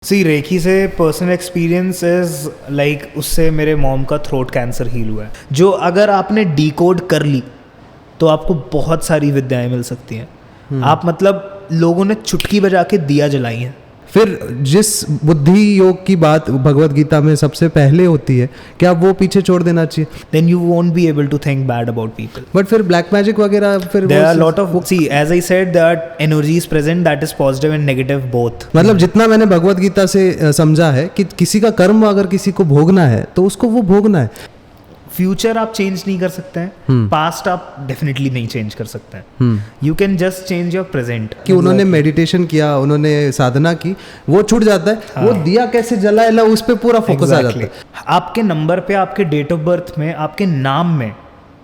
सी reiki से personal experience is like उससे मेरे मॉम का थ्रोट कैंसर हील हुआ है, जो अगर आपने डिकोड कर ली तो आपको बहुत सारी विद्याएं मिल सकती हैं। आप मतलब लोगों ने चुटकी बजा के दिया जलाई है। फिर जिस बुद्धि योग की बात भगवत गीता में सबसे पहले होती है, क्या वो पीछे छोड़ देना चाहिए? Then you won't be able to think bad about people. But फिर ब्लैक मैजिक वगैरह फिर there are lot of see as I said that energy is present, that is positive and negative both. मतलब जितना मैंने भगवत गीता से समझा है कि किसी का कर्म अगर किसी को भोगना है तो उसको वो भोगना है। फ्यूचर आप चेंज नहीं कर सकते हैं, पास्ट आप डेफिनेटली नहीं चेंज कर सकते हैं। You can just change your present. कि उन्होंने मेडिटेशन किया, उन्होंने साधना की, वो छूट जाता है। हाँ। वो दिया कैसे जलाएला उस पे पूरा फोकस आ जाता है। आपके नंबर पे, आपके डेट ऑफ बर्थ में, आपके नाम में,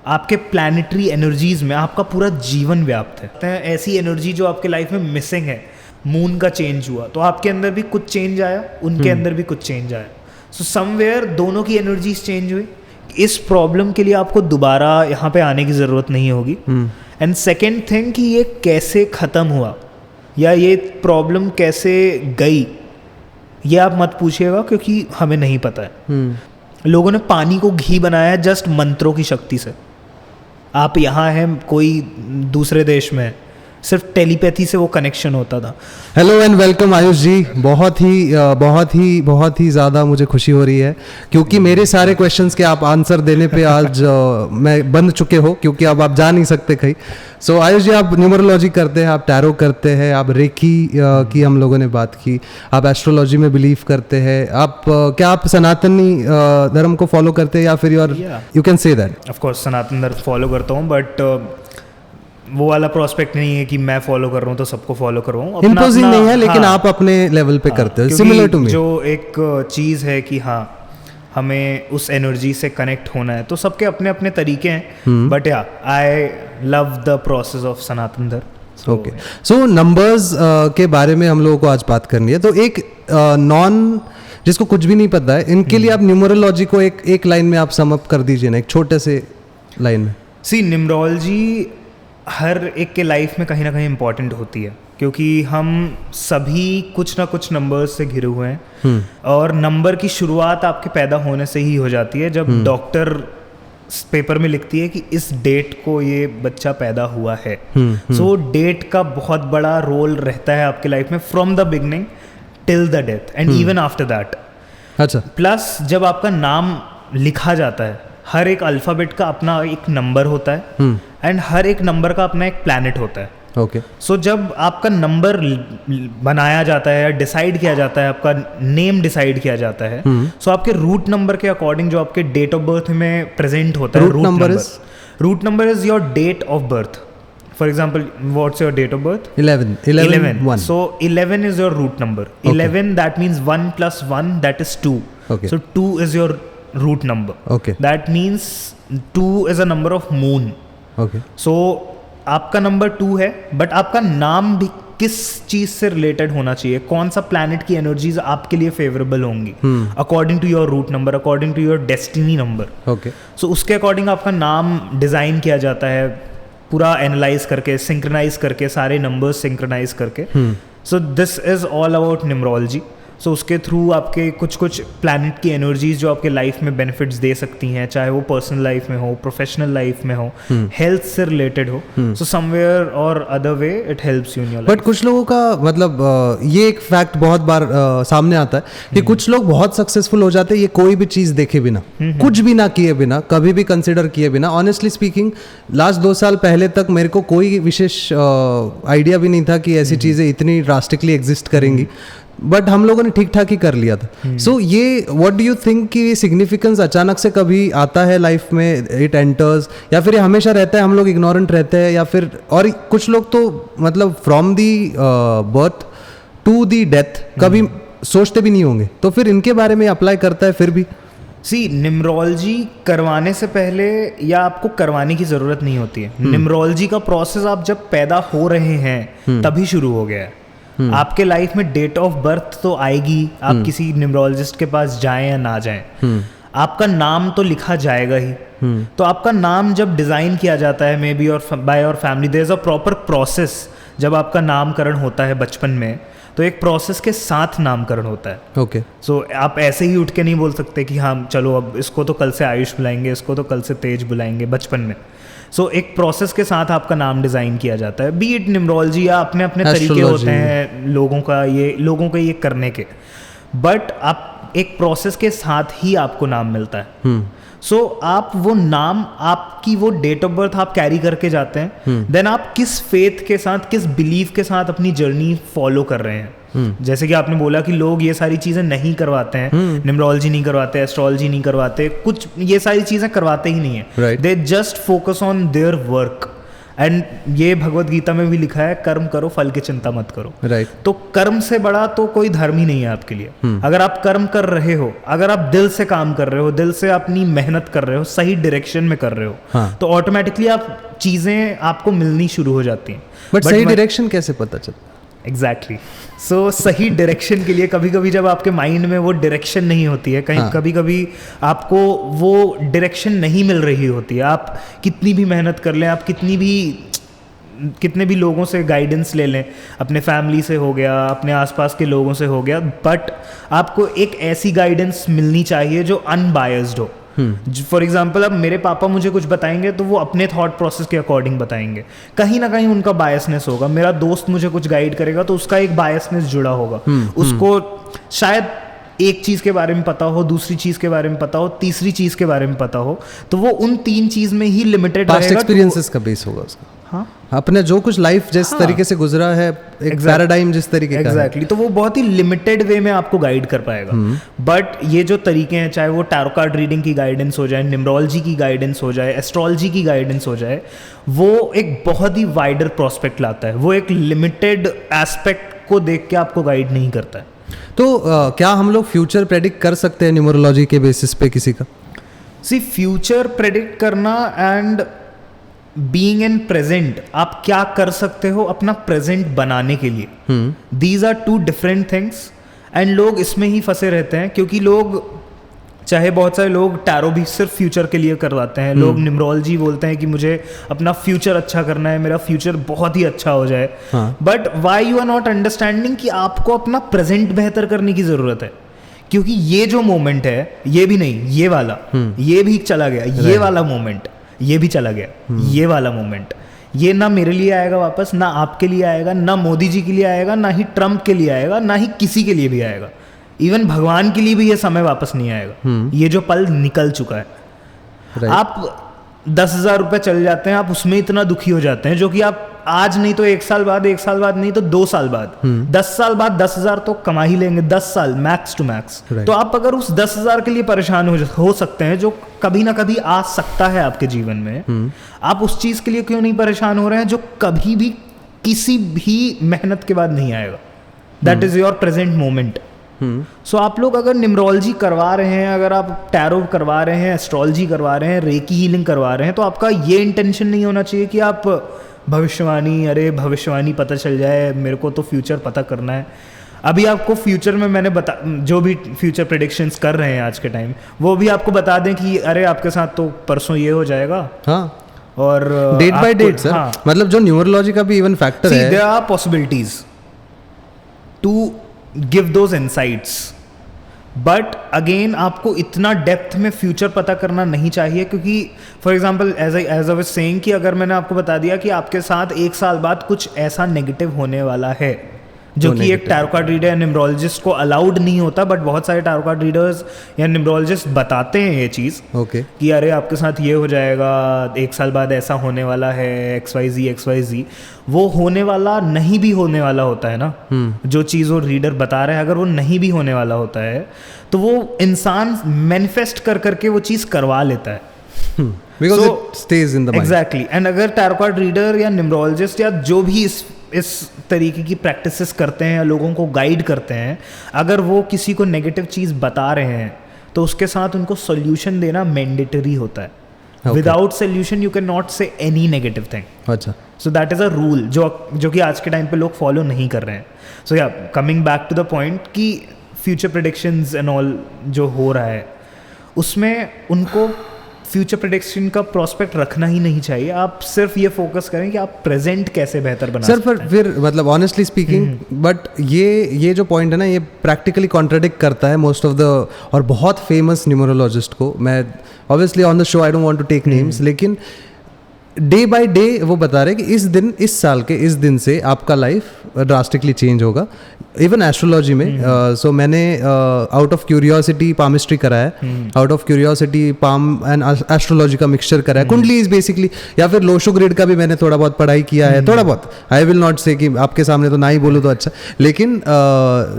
आपके प्लैनेटरी एनर्जीज में आपका पूरा जीवन व्याप्त है। ऐसी एनर्जी जो आपके लाइफ में मिसिंग है, मून का चेंज हुआ तो आपके अंदर भी कुछ चेंज आया, उनके अंदर भी कुछ चेंज आया। सो समवेयर दोनों की एनर्जीज चेंज हुई। इस प्रॉब्लम के लिए आपको दोबारा यहाँ पे आने की ज़रूरत नहीं होगी। एंड सेकेंड थिंग कि ये कैसे ख़त्म हुआ या ये प्रॉब्लम कैसे गई, ये आप मत पूछिएगा क्योंकि हमें नहीं पता है। लोगों ने पानी को घी बनाया है जस्ट मंत्रों की शक्ति से। आप यहाँ हैं, कोई दूसरे देश में, सिर्फ टेलीपैथी से वो कनेक्शन होता था। हेलो एंड वेलकम आयुष जी। बहुत ही ज़्यादा मुझे खुशी हो रही है क्योंकि मेरे सारे क्वेश्चंस के आप आंसर देने पे आज मैं बंद चुके हो, क्योंकि अब आप जा नहीं सकते कहीं। सो आयुष जी, आप न्यूमरोलॉजी करते हैं, आप टैरो करते हैं, आप रेकी की हम लोगों ने बात की, आप एस्ट्रोलॉजी में बिलीव करते हैं, आप क्या आप सनातनी धर्म को फॉलो करते हैं या फिर you can say that? Of course Sanatan Dharma follow करता हूँ, बट वो वाला प्रोस्पेक्ट नहीं है कि मैं फॉलो कर रहा हूँ तो सबको फॉलो कर रहा हूँ। इम्पोजिंग नहीं है, लेकिन हाँ, आप अपने लेवल पे करते हो। Similar to me. जो एक चीज़ है कि हाँ हमें उस एनर्जी से कनेक्ट होना है, तो सबके अपने अपने तरीके हैं। But yeah I love the process of Sanatan Dharma. Okay, so numbers के बारे में हम लोगों को आज बात करनी है। तो एक जिसको कुछ भी नहीं पता है, इनके लिए आप न्यूमरोलॉजी को एक लाइन में आप सम अप कर दीजिए ना, एक छोटे से लाइन में। सी न्यूमरोलॉजी हर एक के लाइफ में कहीं ना कहीं इम्पॉर्टेंट होती है, क्योंकि हम सभी कुछ ना कुछ नंबर्स से घिरे हुए हैं। और नंबर की शुरुआत आपके पैदा होने से ही हो जाती है, जब डॉक्टर पेपर में लिखती है कि इस डेट को ये बच्चा पैदा हुआ है। सो डेट का बहुत बड़ा रोल रहता है आपके लाइफ में, from the beginning till the death and even after that. अच्छा, प्लस जब आपका नाम लिखा जाता है, हर एक अल्फ़ाबेट का अपना एक नंबर होता है एंड हर एक नंबर का अपना एक प्लैनेट होता है। ओके, सो जब आपका नंबर बनाया जाता है या डिसाइड किया जाता है, आपका नेम डिसाइड किया जाता है, सो आपके रूट नंबर के अकॉर्डिंग जो आपके डेट ऑफ बर्थ में प्रेजेंट होता है, root number is your date of birth. For example, what's your date of birth? 11. So 11 is your root number. 11 that means 1 + 1 that is 2. So 2 is your root number. Okay. That means 2 is a number of moon. Okay. So आपका number 2 है, but आपका नाम भी किस चीज से related होना चाहिए, कौन सा प्लैनेट की एनर्जीज आपके लिए फेवरेबल होंगी according to your root number, according to your destiny number. Okay, so उसके अकॉर्डिंग आपका नाम डिजाइन किया जाता है, पूरा एनालाइज करके, सिंक्रोनाइज करके, सारे नंबर्स सिंक्रोनाइज करके। So this is all about numerology. So उसके थ्रू आपके कुछ प्लैनेट की एनर्जीज जो आपके लाइफ में बेनिफिट्स दे सकती हैं, चाहे वो पर्सनल लाइफ में हो, प्रोफेशनल लाइफ में हो, हेल्थ से रिलेटेड हो। सो समवेयर और other way it helps you in your life. But कुछ लोगों का मतलब ये एक फैक्ट बहुत बार सामने आता है कि कुछ लोग बहुत सक्सेसफुल हो जाते हैं ये कोई भी चीज़ देखे बिना, कुछ भी ना किए बिना, कभी भी कंसिडर किए बिना। ऑनेस्टली स्पीकिंग, लास्ट 2 साल पहले तक मेरे को कोई विशेष आइडिया भी नहीं था कि ऐसी चीज़ें इतनी ड्रास्टिकली एग्जिस्ट करेंगी, बट हम लोगों ने ठीक ठाक ही कर लिया था। सो ये व्हाट डू यू थिंक कि सिग्निफिकेंस अचानक से कभी आता है लाइफ में, इट एंटर्स, या फिर ये हमेशा रहता है, हम लोग इग्नोरेंट रहते हैं, या फिर और कुछ लोग तो मतलब from the birth to the death कभी सोचते भी नहीं होंगे, तो फिर इनके बारे में अप्लाई करता है फिर भी? सी न्यूमरोलॉजी करवाने से पहले या आपको करवाने की ज़रूरत नहीं होती है। न्यूमरोलॉजी का प्रोसेस आप जब पैदा हो रहे हैं तभी शुरू हो गया है। आपके लाइफ में डेट ऑफ बर्थ तो आएगी, आप किसी न्यूमरोलॉजिस्ट के पास जाएं या ना जाएं, आपका नाम तो लिखा जाएगा ही। तो आपका नाम जब डिज़ाइन किया जाता है, मे बी और by your family, there is a proper process. जब आपका नामकरण होता है बचपन में, तो एक प्रोसेस के साथ नामकरण होता है। ओके। सो आप ऐसे ही उठ के नहीं बोल सकते कि हाँ चलो अब इसको तो कल से आयुष बुलाएंगे, इसको तो कल से तेज बुलाएंगे बचपन में। सो एक प्रोसेस के साथ आपका नाम डिज़ाइन किया जाता है, बी इट न्यूमरोलॉजी या अपने अपने तरीके होते हैं लोगों के ये करने के, बट आप एक प्रोसेस के साथ ही आपको नाम मिलता है। सो आप वो नाम, आपकी वो डेट ऑफ बर्थ आप कैरी करके जाते हैं, देन आप किस फेथ के साथ, किस बिलीफ के साथ अपनी जर्नी फॉलो कर रहे हैं। जैसे कि आपने बोला कि लोग ये सारी चीज़ें नहीं करवाते हैं, न्यूमरोलॉजी नहीं करवाते, एस्ट्रोलॉजी नहीं करवाते, कुछ ये सारी चीज़ें करवाते ही नहीं है, they just focus on their work. And ये भगवत गीता में भी लिखा है, कर्म करो फल की चिंता मत करो। राइट। तो कर्म से बड़ा तो कोई धर्म ही नहीं है आपके लिए। अगर आप कर्म कर रहे हो, अगर आप दिल से काम कर रहे हो, दिल से अपनी मेहनत कर रहे हो, सही डायरेक्शन में कर रहे हो, तो ऑटोमेटिकली आप चीजें आपको मिलनी शुरू हो जाती हैं। बट सही डायरेक्शन कैसे पता चलता? एग्जैक्टली। सो सही डायरेक्शन के लिए कभी कभी जब आपके माइंड में वो डायरेक्शन नहीं होती है, कभी कभी आपको वो डायरेक्शन नहीं मिल रही होती है, आप कितनी भी मेहनत कर लें, आप कितने भी लोगों से गाइडेंस ले लें, अपने फैमिली से हो गया, अपने आसपास के लोगों से हो गया, बट आपको एक ऐसी गाइडेंस मिलनी चाहिए जो अनबायस्ड हो। फॉर एग्जाम्पल, अब मेरे पापा मुझे कुछ बताएंगे तो वो अपने थॉट प्रोसेस के अकॉर्डिंग बताएंगे, कहीं ना कहीं उनका बायसनेस होगा। मेरा दोस्त मुझे कुछ गाइड करेगा तो उसका एक बायसनेस जुड़ा होगा, उसको शायद एक चीज़ के बारे में पता हो, दूसरी चीज़ के बारे में पता हो, तीसरी चीज़ के बारे में पता हो, तो वो उन 3 चीज़ में ही लिमिटेड रहेगा। पास्ट एक्सपीरियंसेस का बेस होगा उसका। हाँ, अपने जो कुछ लाइफ जिस तरीके से गुजरा है, एक पैराडाइम जिस तरीके का है। एग्जैक्टली। तो वो बहुत ही लिमिटेड वे में आपको गाइड कर पाएगा। बट ये जो तरीके हैं, चाहे वो टैरो कार्ड रीडिंग की गाइडेंस हो जाए, न्यूमरोलॉजी की गाइडेंस हो जाए, एस्ट्रोलॉजी की गाइडेंस हो जाए, वो एक बहुत ही वाइडर प्रोस्पेक्ट लाता है। वो एक लिमिटेड एस्पेक्ट को देख के आपको गाइड नहीं करता है। तो क्या हम लोग फ्यूचर प्रेडिक्ट कर सकते हैं न्यूमरोलॉजी के बेसिस पे किसी का? सी, फ्यूचर प्रेडिक्ट करना एंड बीइंग इन प्रेजेंट, आप क्या कर सकते हो अपना प्रेजेंट बनाने के लिए, these are 2 different things. And लोग इसमें ही फंसे रहते हैं, क्योंकि लोग, चाहे बहुत सारे लोग टैरो भी सिर्फ फ्यूचर के लिए करवाते हैं, लोग न्यूमरोलॉजी बोलते हैं कि मुझे अपना फ्यूचर अच्छा करना है, मेरा फ्यूचर बहुत ही अच्छा हो जाए, but why you are not understanding कि आपको अपना प्रेजेंट बेहतर करने की ज़रूरत है। क्योंकि ये जो मोमेंट है, ये भी नहीं, ये वाला, ये भी चला गया, ये वाला मोमेंट, ये भी चला गया, ये वाला मोमेंट, ये ना मेरे लिए आएगा वापस, ना आपके लिए आएगा, ना मोदी जी के लिए आएगा, ना ही ट्रम्प के लिए आएगा, ना ही किसी के लिए भी आएगा। इवन भगवान के लिए भी ये समय वापस नहीं आएगा। ये जो पल निकल चुका है। आप 10,000 रुपये चल जाते हैं, आप उसमें इतना दुखी हो जाते हैं, जो कि आप आज नहीं तो 1 साल बाद, 1 साल बाद नहीं तो 2 साल बाद, 10 साल बाद 10,000 तो कमा ही लेंगे, 10 साल मैक्स टू मैक्स। तो आप अगर उस 10,000 के लिए परेशान हो सकते हैं, जो कभी ना कभी आ सकता है आपके जीवन में, आप उस चीज़ के लिए क्यों नहीं परेशान हो रहे हैं जो कभी भी किसी भी मेहनत के बाद नहीं आएगा? That is your present moment. So आप लोग अगर न्यूमरोलॉजी करवा रहे हैं, अगर आप टैरो करवा रहे हैं, एस्ट्रोलॉजी करवा रहे हैं, रेकी हीलिंग करवा रहे हैं, तो आपका ये इंटेंशन नहीं होना चाहिए कि आप भविष्यवाणी पता चल जाए, मेरे को तो फ्यूचर पता करना है। अभी आपको फ्यूचर में मैंने जो भी फ्यूचर प्रेडिक्शंस कर रहे हैं आज के टाइम, वो भी आपको बता दें कि अरे आपके साथ तो परसों ये हो जाएगा। हाँ, और डेट बाय डेट सर। हाँ, मतलब जो न्यूमरोलॉजी का भी इवन फैक्टर है, there are possibilities to give those insights, but again आपको इतना डेप्थ में फ्यूचर पता करना नहीं चाहिए, क्योंकि for example as I was saying कि अगर मैंने आपको बता दिया कि आपके साथ 1 साल बाद कुछ ऐसा नेगेटिव होने वाला है, जो कि एक टैरो कार्ड रीडर या न्यूमरोलॉजिस्ट को अलाउड नहीं होता, बट बहुत सारे टैरो कार्ड रीडर्स या न्यूमरोलॉजिस्ट बताते हैं ये चीज़, कि अरे आपके साथ ये हो जाएगा, 1 साल बाद ऐसा होने वाला है, XYZ, वो होने वाला नहीं भी होने वाला होता है ना। जो चीज़ वो रीडर बता रहा है, अगर वो नहीं भी होने वाला होता है, तो वो इंसान मैनिफेस्ट कर करके वो चीज़ करवा लेता है, because it stays in the mind. Exactly. And अगर टैरो कार्ड रीडर या न्यूमरोलॉजिस्ट या जो भी इस तरीके की प्रैक्टिसेस करते हैं या लोगों को गाइड करते हैं, अगर वो किसी को नेगेटिव चीज़ बता रहे हैं, तो उसके साथ उनको सोल्यूशन देना मैंडेटरी होता है। Without solution you can not से एनी नेगेटिव थिंग। अच्छा, सो दैट इज़ अ रूल जो कि आज के टाइम पे लोग फॉलो नहीं कर रहे हैं। सो या coming back to the point कि फ्यूचर प्रेडिक्शंस एंड ऑल जो हो रहा है, उसमें उनको फ्यूचर प्रेडिक्शन का प्रोस्पेक्ट रखना ही नहीं चाहिए. आप सिर्फ ये फोकस करें कि आप प्रेजेंट कैसे बेहतर बना सकते हैं. सर फिर मतलब ऑनेस्टली स्पीकिंग बट ये जो पॉइंट है ना ये प्रैक्टिकली कॉन्ट्राडिक्ट करता है मोस्ट ऑफ द और बहुत फेमस न्यूमरोलॉजिस्ट को. मैं obviously on the show I don't want to take names, लेकिन डे बाय डे वो बता रहे हैं कि इस साल के इस दिन से आपका लाइफ ड्रास्टिकली चेंज होगा. इवन एस्ट्रोलॉजी में सो मैंने आउट ऑफ क्यूरियोसिटी पामिस्ट्री करा है, out of curiosity palm and astrology का मिक्सचर करा है. कुंडली इज बेसिकली, या फिर लोशो ग्रिड का भी मैंने थोड़ा बहुत पढ़ाई किया है, थोड़ा बहुत. आई विल नॉट से कि आपके सामने तो ना ही बोलूँ तो अच्छा, लेकिन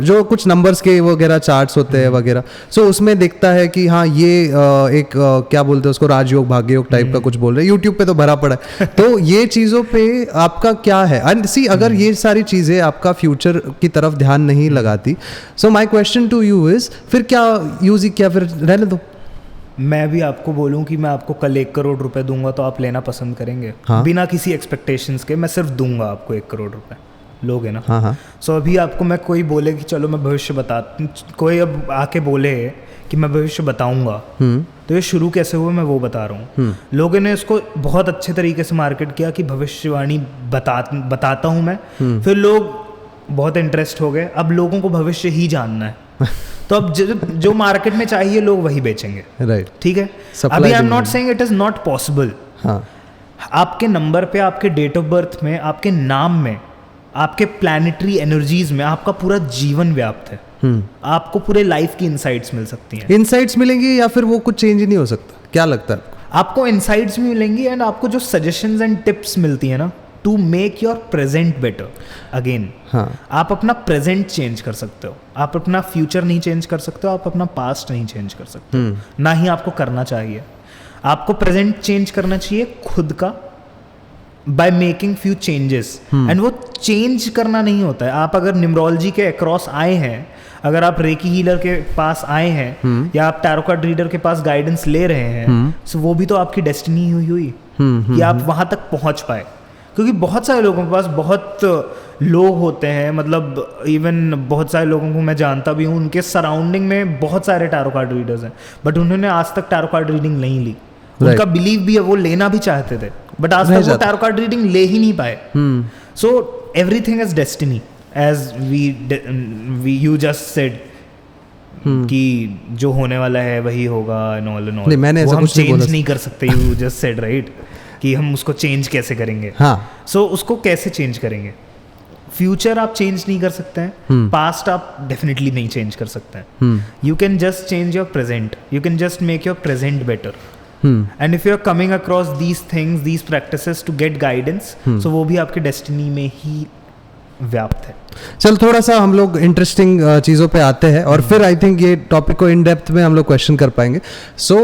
जो कुछ नंबर्स के वगैरह चार्ट्स होते हैं वगैरह, सो उसमें दिखता है कि हाँ ये एक क्या बोलते हैं उसको, राजयोग भाग्ययोग टाइप का कुछ बोल रहे हैं. यूट्यूब पे तो भरा पड़ा है. तो ये चीज़ों पे आपका क्या है? एंड सी अगर ये सारी चीज़ें आपका फ्यूचर की तरफ ध्यान नहीं लगाती, so my question to you is फिर क्या यूज ही, क्या फिर रहने दो. मैं भी आपको बोलूं कि मैं आपको कल 1 करोड़ रुपए दूंगा तो आप लेना पसंद करेंगे? हाँ? बिना किसी एक्सपेक्टेशंस के मैं सिर्फ दूंगा आपको 1 करोड़ रुपए, लोगे ना? हाँ हाँ. सो अभी आपको मैं कोई बोले कि चलो मैं भविष्य बता, कोई अब आके बोले कि मैं भविष्य बताऊंगा, तो ये शुरू कैसे हुआ मैं वो बता रहा हूँ. लोगों ने इसको बहुत अच्छे तरीके से मार्केट किया कि भविष्यवाणी बताता हूँ मैं. फिर लोग बहुत इंटरेस्ट हो गए, अब लोगों को भविष्य ही जानना है. तो अब जो मार्केट में चाहिए लोग वही बेचेंगे. राइट. ठीक है. अभी आई am not saying it is not possible. हाँ. आपके नंबर पे, आपके डेट ऑफ बर्थ में, आपके नाम में, आपके प्लैनेटरी एनर्जीज में आपका पूरा जीवन व्याप्त है. आपको पूरे लाइफ की इनसाइट्स मिल सकती हैं. इनसाइट्स मिलेंगी या फिर वो कुछ चेंज ही नहीं हो सकता? क्या लगता है आपको? इनसाइट्स भी मिलेंगी एंड आपको जो सजेशंस एंड टिप्स मिलती है ना to make your present better. Again आप अपना प्रेजेंट चेंज कर सकते हो, आप अपना फ्यूचर नहीं चेंज कर सकते हो, आप अपना पास्ट नहीं चेंज कर सकते हो, ना ही आपको करना चाहिए. आपको प्रेजेंट चेंज करना चाहिए खुद का by making few changes. And वो चेंज करना नहीं होता है. आप अगर न्यूमरोलॉजी के अक्रॉस आए हैं, अगर आप रेकी हीलर के पास आए हैं, या आप टैरो कार्ड रीडर के पास गाइडेंस ले रहे हैं, तो वो भी तो आपकी डेस्टिनी हुई कि आप वहां तक पहुंच पाए. क्योंकि बहुत सारे लोगों के पास बहुत लोग होते हैं, मतलब इवन बहुत सारे लोगों को मैं जानता भी हूँ, उनके सराउंडिंग में बहुत सारे टैरो कार्ड रीडर्स हैं, बट उन्होंने आज तक टैरो कार्ड रीडिंग नहीं ली. उनका बिलीव भी है, वो लेना भी चाहते थे, बट आज तक वो टैरो कार्ड रीडिंग ले ही नहीं पाए. So everything is destiny, as we you just said कि जो होने वाला है वही होगा एंड ऑल एंड ऑल. मैंने ऐसा कुछ चेंज नहीं कर सकते. यू जस्ट सेड राइट कि हम उसको चेंज कैसे करेंगे. सो उसको कैसे चेंज करेंगे? फ्यूचर आप चेंज नहीं कर सकते हैं, पास्ट आप डेफिनेटली नहीं चेंज कर सकते हैं. You can just change your present, you can just make your present better. And if you are coming across these things, these practices to get guidance, so वो भी आपके डेस्टिनी में ही व्याप्त है. चल थोड़ा सा हम लोग इंटरेस्टिंग चीज़ों पे आते हैं और फिर आई थिंक ये टॉपिक को इन डेप्थ में हम लोग क्वेश्चन कर पाएंगे. सो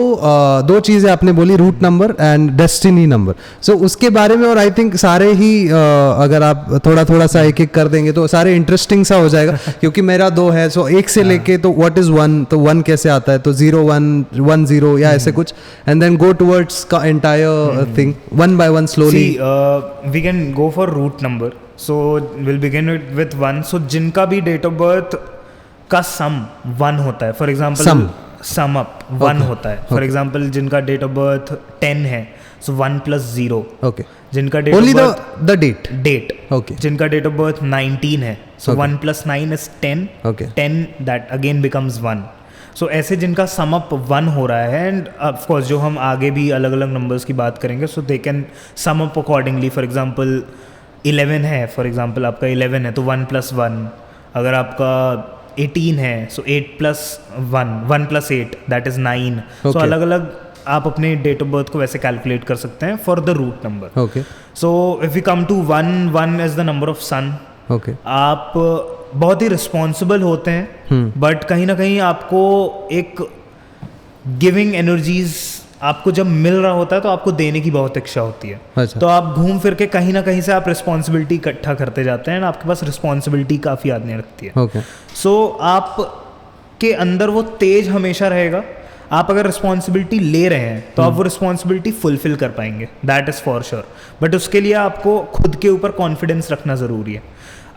दो चीज़ें आपने बोली, root number and destiny number. So उसके बारे में और आई थिंक सारे ही अगर आप थोड़ा सा एक एक कर देंगे तो सारे इंटरेस्टिंग सा हो जाएगा. क्योंकि मेरा 2 है, सो 1 से लेके तो व्हाट इज 1, तो 1 कैसे आता है, तो 0 1 1 0 या ऐसे कुछ, एंड देन गो टुवर्ड्स का entire thing one by one slowly. We can go for root number. So we'll begin with 1. So जिनका भी डेट ऑफ बर्थ का सम 1 होता है, फॉर एग्जाम्पल सम अप 1 होता है. फॉर एग्जाम्पल जिनका डेट ऑफ बर्थ 10 है, सो 1 + 0. ओके. जिनका date of birth the date. Okay. जिनका डेट ऑफ बर्थ 19 है, so 1 + 9 is 10. Okay. 10 that again becomes 1. So ऐसे जिनका सम अप 1 हो रहा है, एंड ऑफ कोर्स जो हम आगे भी अलग अलग नंबर्स की बात करेंगे, so they can sum up accordingly. For example 11 है, फॉर एग्जाम्पल आपका 11 है तो 1 + 1. अगर आपका 18 है, सो 8 + 1, 1 + 8 दैट इज 9. सो अलग अलग आप अपने डेट ऑफ बर्थ को वैसे कैलकुलेट कर सकते हैं for the root number. Okay. So if you come to 1 is the number of sun. Okay. आप बहुत ही रिस्पॉन्सिबल होते हैं, बट कहीं ना कहीं आपको एक गिविंग एनर्जीज आपको जब मिल रहा होता है तो आपको देने की बहुत इच्छा होती है. अच्छा. तो आप घूम फिर के कहीं ना कहीं से आप रिस्पॉन्सिबिलिटी इकट्ठा करते जाते हैं, आपके पास रिस्पॉन्सिबिलिटी काफ़ी आने लगती है. ओके. सो आप के अंदर वो तेज हमेशा रहेगा. आप अगर रिस्पॉन्सिबिलिटी ले रहे हैं तो आप वो रिस्पॉन्सिबिलिटी फुलफिल कर पाएंगे, that is for sure. But उसके लिए आपको खुद के ऊपर कॉन्फिडेंस रखना ज़रूरी है.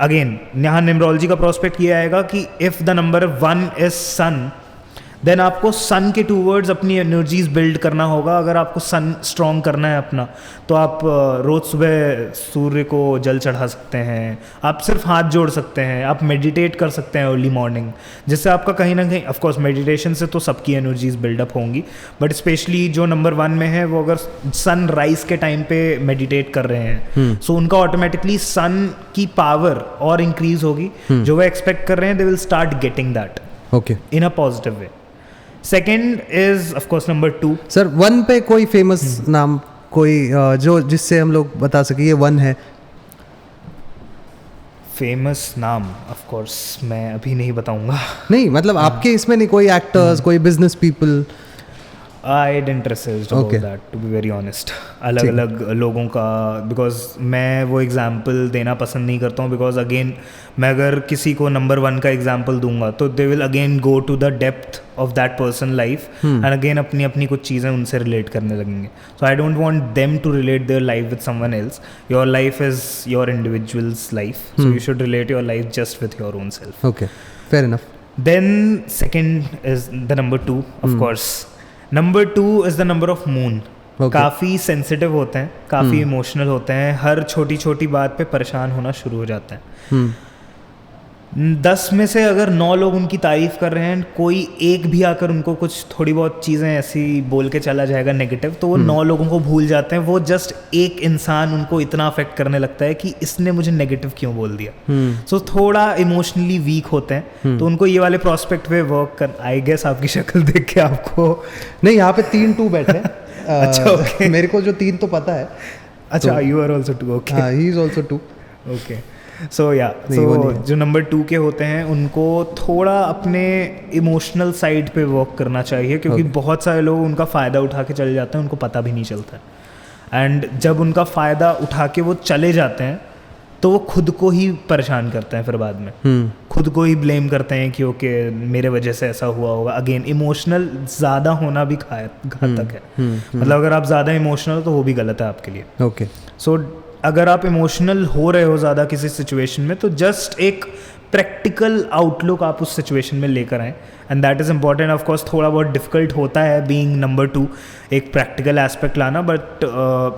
अगेन यहाँ न्यूमरोलॉजी का प्रोस्पेक्ट ये आएगा कि if the number 1 is sun, then आपको सन के टूवर्ड्स अपनी एनर्जीज बिल्ड करना होगा। अगर आपको सन स्ट्रॉन्ग करना है अपना, तो आप रोज़ सुबह सूर्य को जल चढ़ा सकते हैं, आप सिर्फ हाथ जोड़ सकते हैं, आप मेडिटेट कर सकते हैं अर्ली मॉर्निंग, जिससे आपका कहीं ना कहीं, ऑफ कोर्स मेडिटेशन से तो सबकी एनर्जीज बिल्डअप होंगी, बट स्पेशली जो नंबर 1 में है वो अगर सन राइज के टाइम पे मेडिटेट कर रहे हैं, सो उनका ऑटोमेटिकली सन की पावर और इंक्रीज होगी। जो वो एक्सपेक्ट कर रहे हैं, they will start getting that okay in a positive way. Second is of course number 2। Sir 1 पे कोई फेमस नाम, कोई जो जिससे हम लोग बता सके ये 1 है? फेमस नाम ऑफ कोर्स मैं अभी नहीं बताऊंगा। नहीं मतलब आपके इसमें नहीं, कोई एक्टर्स, कोई business people? I didn't research about that, to be very honest. अलग अलग लोगों का, बिकॉज मैं वो एग्जाम्पल देना पसंद नहीं करता हूँ, बिकॉज अगेन मैं अगर किसी को नंबर 1 का एग्जाम्पल दूंगा तो they will again go to the depth of that person life and again अपनी अपनी कुछ चीज़ें उनसे रिलेट करने लगेंगे। So I don't want them to relate their life with someone else. Your life is your individuals life, so you should relate your life just with your own self. Okay, fair enough. Then second is the number 2 of course. Number 2 is the number of moon. काफ़ी sensitive होते हैं, काफ़ी emotional होते हैं, हर छोटी छोटी बात पे परेशान होना शुरू हो जाते हैं। 10 में से अगर 9 लोग उनकी तारीफ कर रहे हैं, कोई एक भी आकर उनको कुछ थोड़ी बहुत चीज़ें ऐसी बोल के चला जाएगा नेगेटिव, तो वो 9 लोगों को भूल जाते हैं। वो जस्ट एक इंसान उनको इतना अफेक्ट करने लगता है कि इसने मुझे नेगेटिव क्यों बोल दिया। सो थोड़ा इमोशनली वीक होते हैं, तो उनको ये वाले प्रोस्पेक्ट पे वर्क कर। आई गेस आपकी शक्ल देख के आपको नहीं, यहाँ पे 3-2 बैठे हैं। अच्छा, okay. मेरे को जो 3 तो पता है। अच्छा, you are also 2। Okay, he is also 2। Okay, so yeah so जो नंबर 2 के होते हैं उनको थोड़ा अपने इमोशनल साइड पे वर्क करना चाहिए, क्योंकि बहुत सारे लोग उनका फ़ायदा उठा के चले जाते हैं, उनको पता भी नहीं चलता है। एंड जब उनका फ़ायदा उठा के वो चले जाते हैं तो वो खुद को ही परेशान करते हैं, फिर बाद में खुद को ही ब्लेम करते हैं कि ओके मेरे वजह से ऐसा हुआ होगा। अगेन इमोशनल ज़्यादा होना भी घातक है। मतलब अगर आप ज़्यादा इमोशनल तो वो भी गलत है आपके लिए। ओके, सो अगर आप इमोशनल हो रहे हो ज़्यादा किसी सिचुएशन में, तो जस्ट एक प्रैक्टिकल आउटलुक आप उस सिचुएशन में लेकर आएँ, and that is important. Of course थोड़ा बहुत डिफिकल्ट होता है बीइंग नंबर 2 एक प्रैक्टिकल एस्पेक्ट लाना, but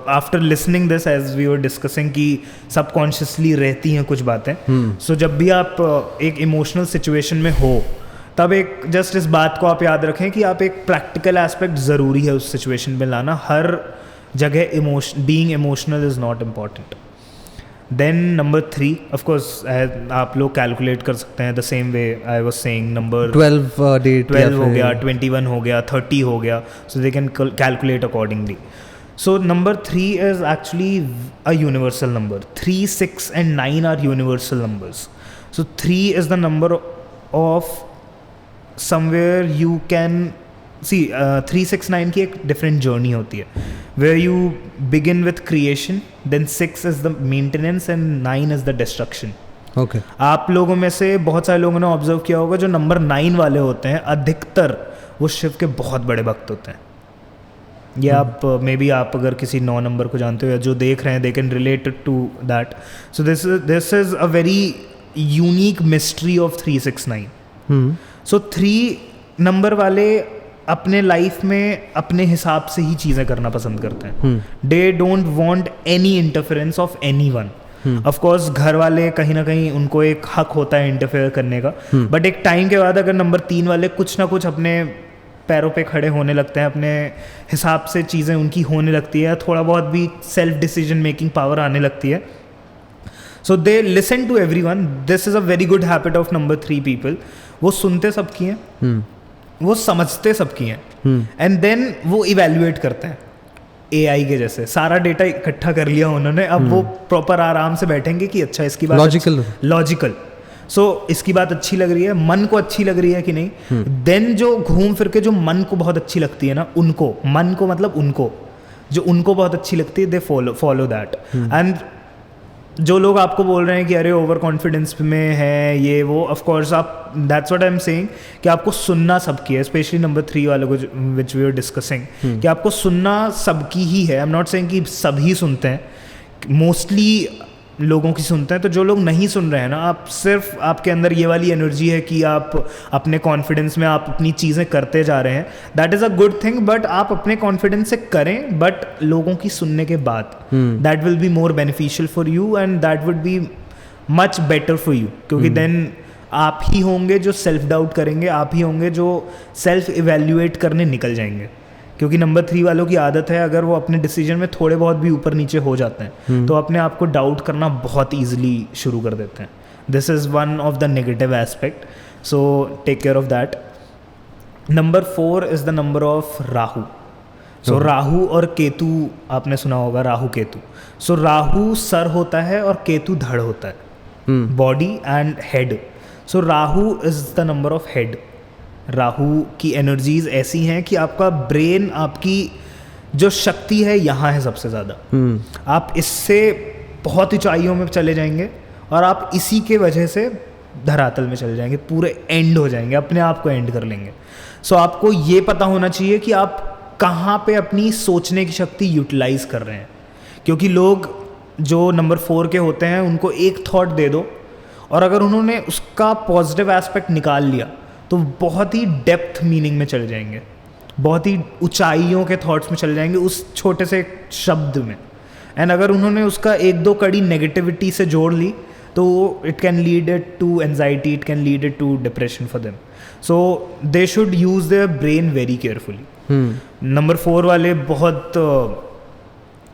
after listening this as we were discussing कि सबकॉन्शियसली रहती हैं कुछ बातें। सो जब भी आप एक इमोशनल सिचुएशन में हो, तब एक जस्ट इस बात को आप याद रखें कि आप एक प्रैक्टिकल एस्पेक्ट ज़रूरी है उस सिचुएशन में लाना। हर जगह being emotional is not important. Then number 3 of course आप लोग कैलकुलेट कर सकते हैं the same way I was saying. Number 12 हो गया, 21 हो गया, 30 हो गया, so they can calculate accordingly. So number 3 is actually a universal number. 3, 6 and 9 are universal numbers. So 3 is the number of somewhere you can see 3, 6, 9 की एक different journey होती है, where you begin with creation, then 6 is the maintenance and 9 is the destruction. Okay, आप लोगों में से बहुत सारे लोगों ने ऑब्जर्व किया होगा, जो नंबर 9 वाले होते हैं अधिकतर वो शिव के बहुत बड़े भक्त होते हैं। ये आप मे बी आप अगर किसी 9 नंबर को जानते हो या जो देख रहे हैं, they can relate to that. So this is a very unique mystery of 3, 6, 9। So 3 number वाले अपने लाइफ में अपने हिसाब से ही चीज़ें करना पसंद करते हैं। They don't want any interference of anyone. Of course घर वाले कहीं ना कहीं उनको एक हक होता है इंटरफेयर करने का, बट एक टाइम के बाद अगर नंबर 3 वाले कुछ ना कुछ अपने पैरों पे खड़े होने लगते हैं, अपने हिसाब से चीज़ें उनकी होने लगती है, थोड़ा बहुत भी सेल्फ डिसीजन मेकिंग पावर आने लगती है, so they listen to everyone. This is a very good habit of number 3 people. वो सुनते सबकी हैं, वो समझते सबकी हैं, एंड देन वो इवेल्युएट करते हैं AI के जैसे। सारा डेटा इकट्ठा कर लिया उन्होंने, अब वो प्रॉपर आराम से बैठेंगे कि अच्छा इसकी बात लॉजिकल, सो इसकी बात अच्छी लग रही है, मन को अच्छी लग रही है कि नहीं। देन जो घूम फिर के जो मन को बहुत अच्छी लगती है ना, उनको, मन को मतलब उनको, जो उनको बहुत अच्छी लगती है, दे फॉलो दैट। एंड जो लोग आपको बोल रहे हैं कि अरे ओवर कॉन्फिडेंस में है ये वो, ऑफ कोर्स आप, that's what I am saying कि आपको सुनना सबकी है, स्पेशली नंबर 3 वालों को विच वी आर डिस्कसिंग, कि आपको सुनना सबकी ही है। आई एम नॉट सेइंग कि सभी सुनते हैं, मोस्टली लोगों की सुनते हैं, तो जो लोग नहीं सुन रहे हैं ना, आप सिर्फ आपके अंदर ये वाली एनर्जी है कि आप अपने कॉन्फिडेंस में आप अपनी चीज़ें करते जा रहे हैं, that is a good thing, but आप अपने कॉन्फिडेंस से करें, बट लोगों की सुनने के बाद that will be more beneficial for you and that would be much better for you, क्योंकि देन आप ही होंगे जो सेल्फ डाउट करेंगे, आप ही होंगे जो सेल्फ इवेल्युएट करने निकल जाएंगे। क्योंकि नंबर 3 वालों की आदत है, अगर वो अपने डिसीजन में थोड़े बहुत भी ऊपर नीचे हो जाते हैं तो अपने आप को डाउट करना बहुत ईजिली शुरू कर देते हैं। This is one of the negative aspect, so take care of that. Number 4 is the number of Rahu. So Rahu और केतु, आपने सुना होगा राहु केतु। सो राहु सर होता है और केतु धड़ होता है, body and head. So Rahu is the number of head. Rahu की एनर्जीज ऐसी हैं कि आपका ब्रेन, आपकी जो शक्ति है यहाँ है सबसे ज़्यादा। आप इससे बहुत ऊंचाइयों में चले जाएंगे और आप इसी के वजह से धरातल में चले जाएंगे, पूरे एंड हो जाएंगे, अपने आप को एंड कर लेंगे। सो आपको ये पता होना चाहिए कि आप कहाँ पे अपनी सोचने की शक्ति यूटिलाइज कर रहे हैं, क्योंकि लोग जो नंबर 4 के होते हैं उनको एक थॉट दे दो और अगर उन्होंने उसका पॉजिटिव एस्पेक्ट निकाल लिया तो बहुत ही डेप्थ मीनिंग में चले जाएंगे, बहुत ही ऊंचाइयों के थॉट्स में चले जाएंगे उस छोटे से शब्द में। एंड अगर उन्होंने उसका 1-2 कड़ी नेगेटिविटी से जोड़ ली तो it can lead it to anxiety, it can lead it to depression for them. So they should use their brain very carefully. Number 4 वाले बहुत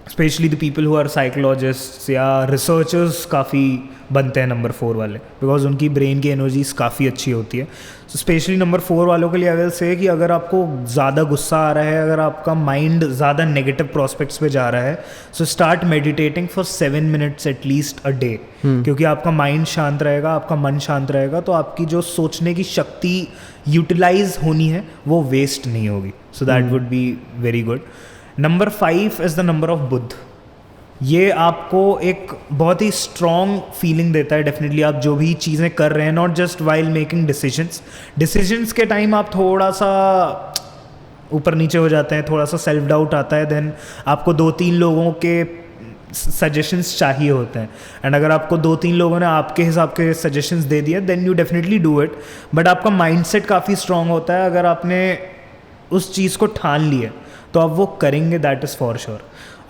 specially the people who are psychologists या रिसर्चर्स काफ़ी बनते हैं नंबर 4 वाले, because उनकी brain की energies काफ़ी अच्छी होती है। सो स्पेशली नंबर 4 वालों के लिए अगर से कि अगर आपको ज़्यादा गुस्सा आ रहा है, अगर आपका माइंड ज़्यादा नेगेटिव प्रोस्पेक्ट्स पे जा रहा है, so start meditating for 7 minutes at least a day, क्योंकि आपका माइंड शांत रहेगा, आपका मन शांत रहेगा, तो आपकी जो सोचने की शक्ति यूटिलाइज होनी है वो वेस्ट नहीं होगी। So that would be very good. Number 5 is the number of Budh. ये आपको एक बहुत ही स्ट्रॉन्ग फीलिंग देता है डेफिनेटली, आप जो भी चीज़ें कर रहे हैं, not just while making decisions के टाइम आप थोड़ा सा ऊपर नीचे हो जाते हैं, थोड़ा सा सेल्फ डाउट आता है, देन आपको 2-3 लोगों के सजेशंस चाहिए होते हैं, एंड अगर आपको 2-3 लोगों ने आपके हिसाब के सजेशंस दे दिए then you definitely do it, but आपका माइंडसेट काफ़ी स्ट्रॉन्ग होता है। अगर आपने उस चीज़ को ठान लिया तो आप वो करेंगे, दैट इज़ फॉर श्योर।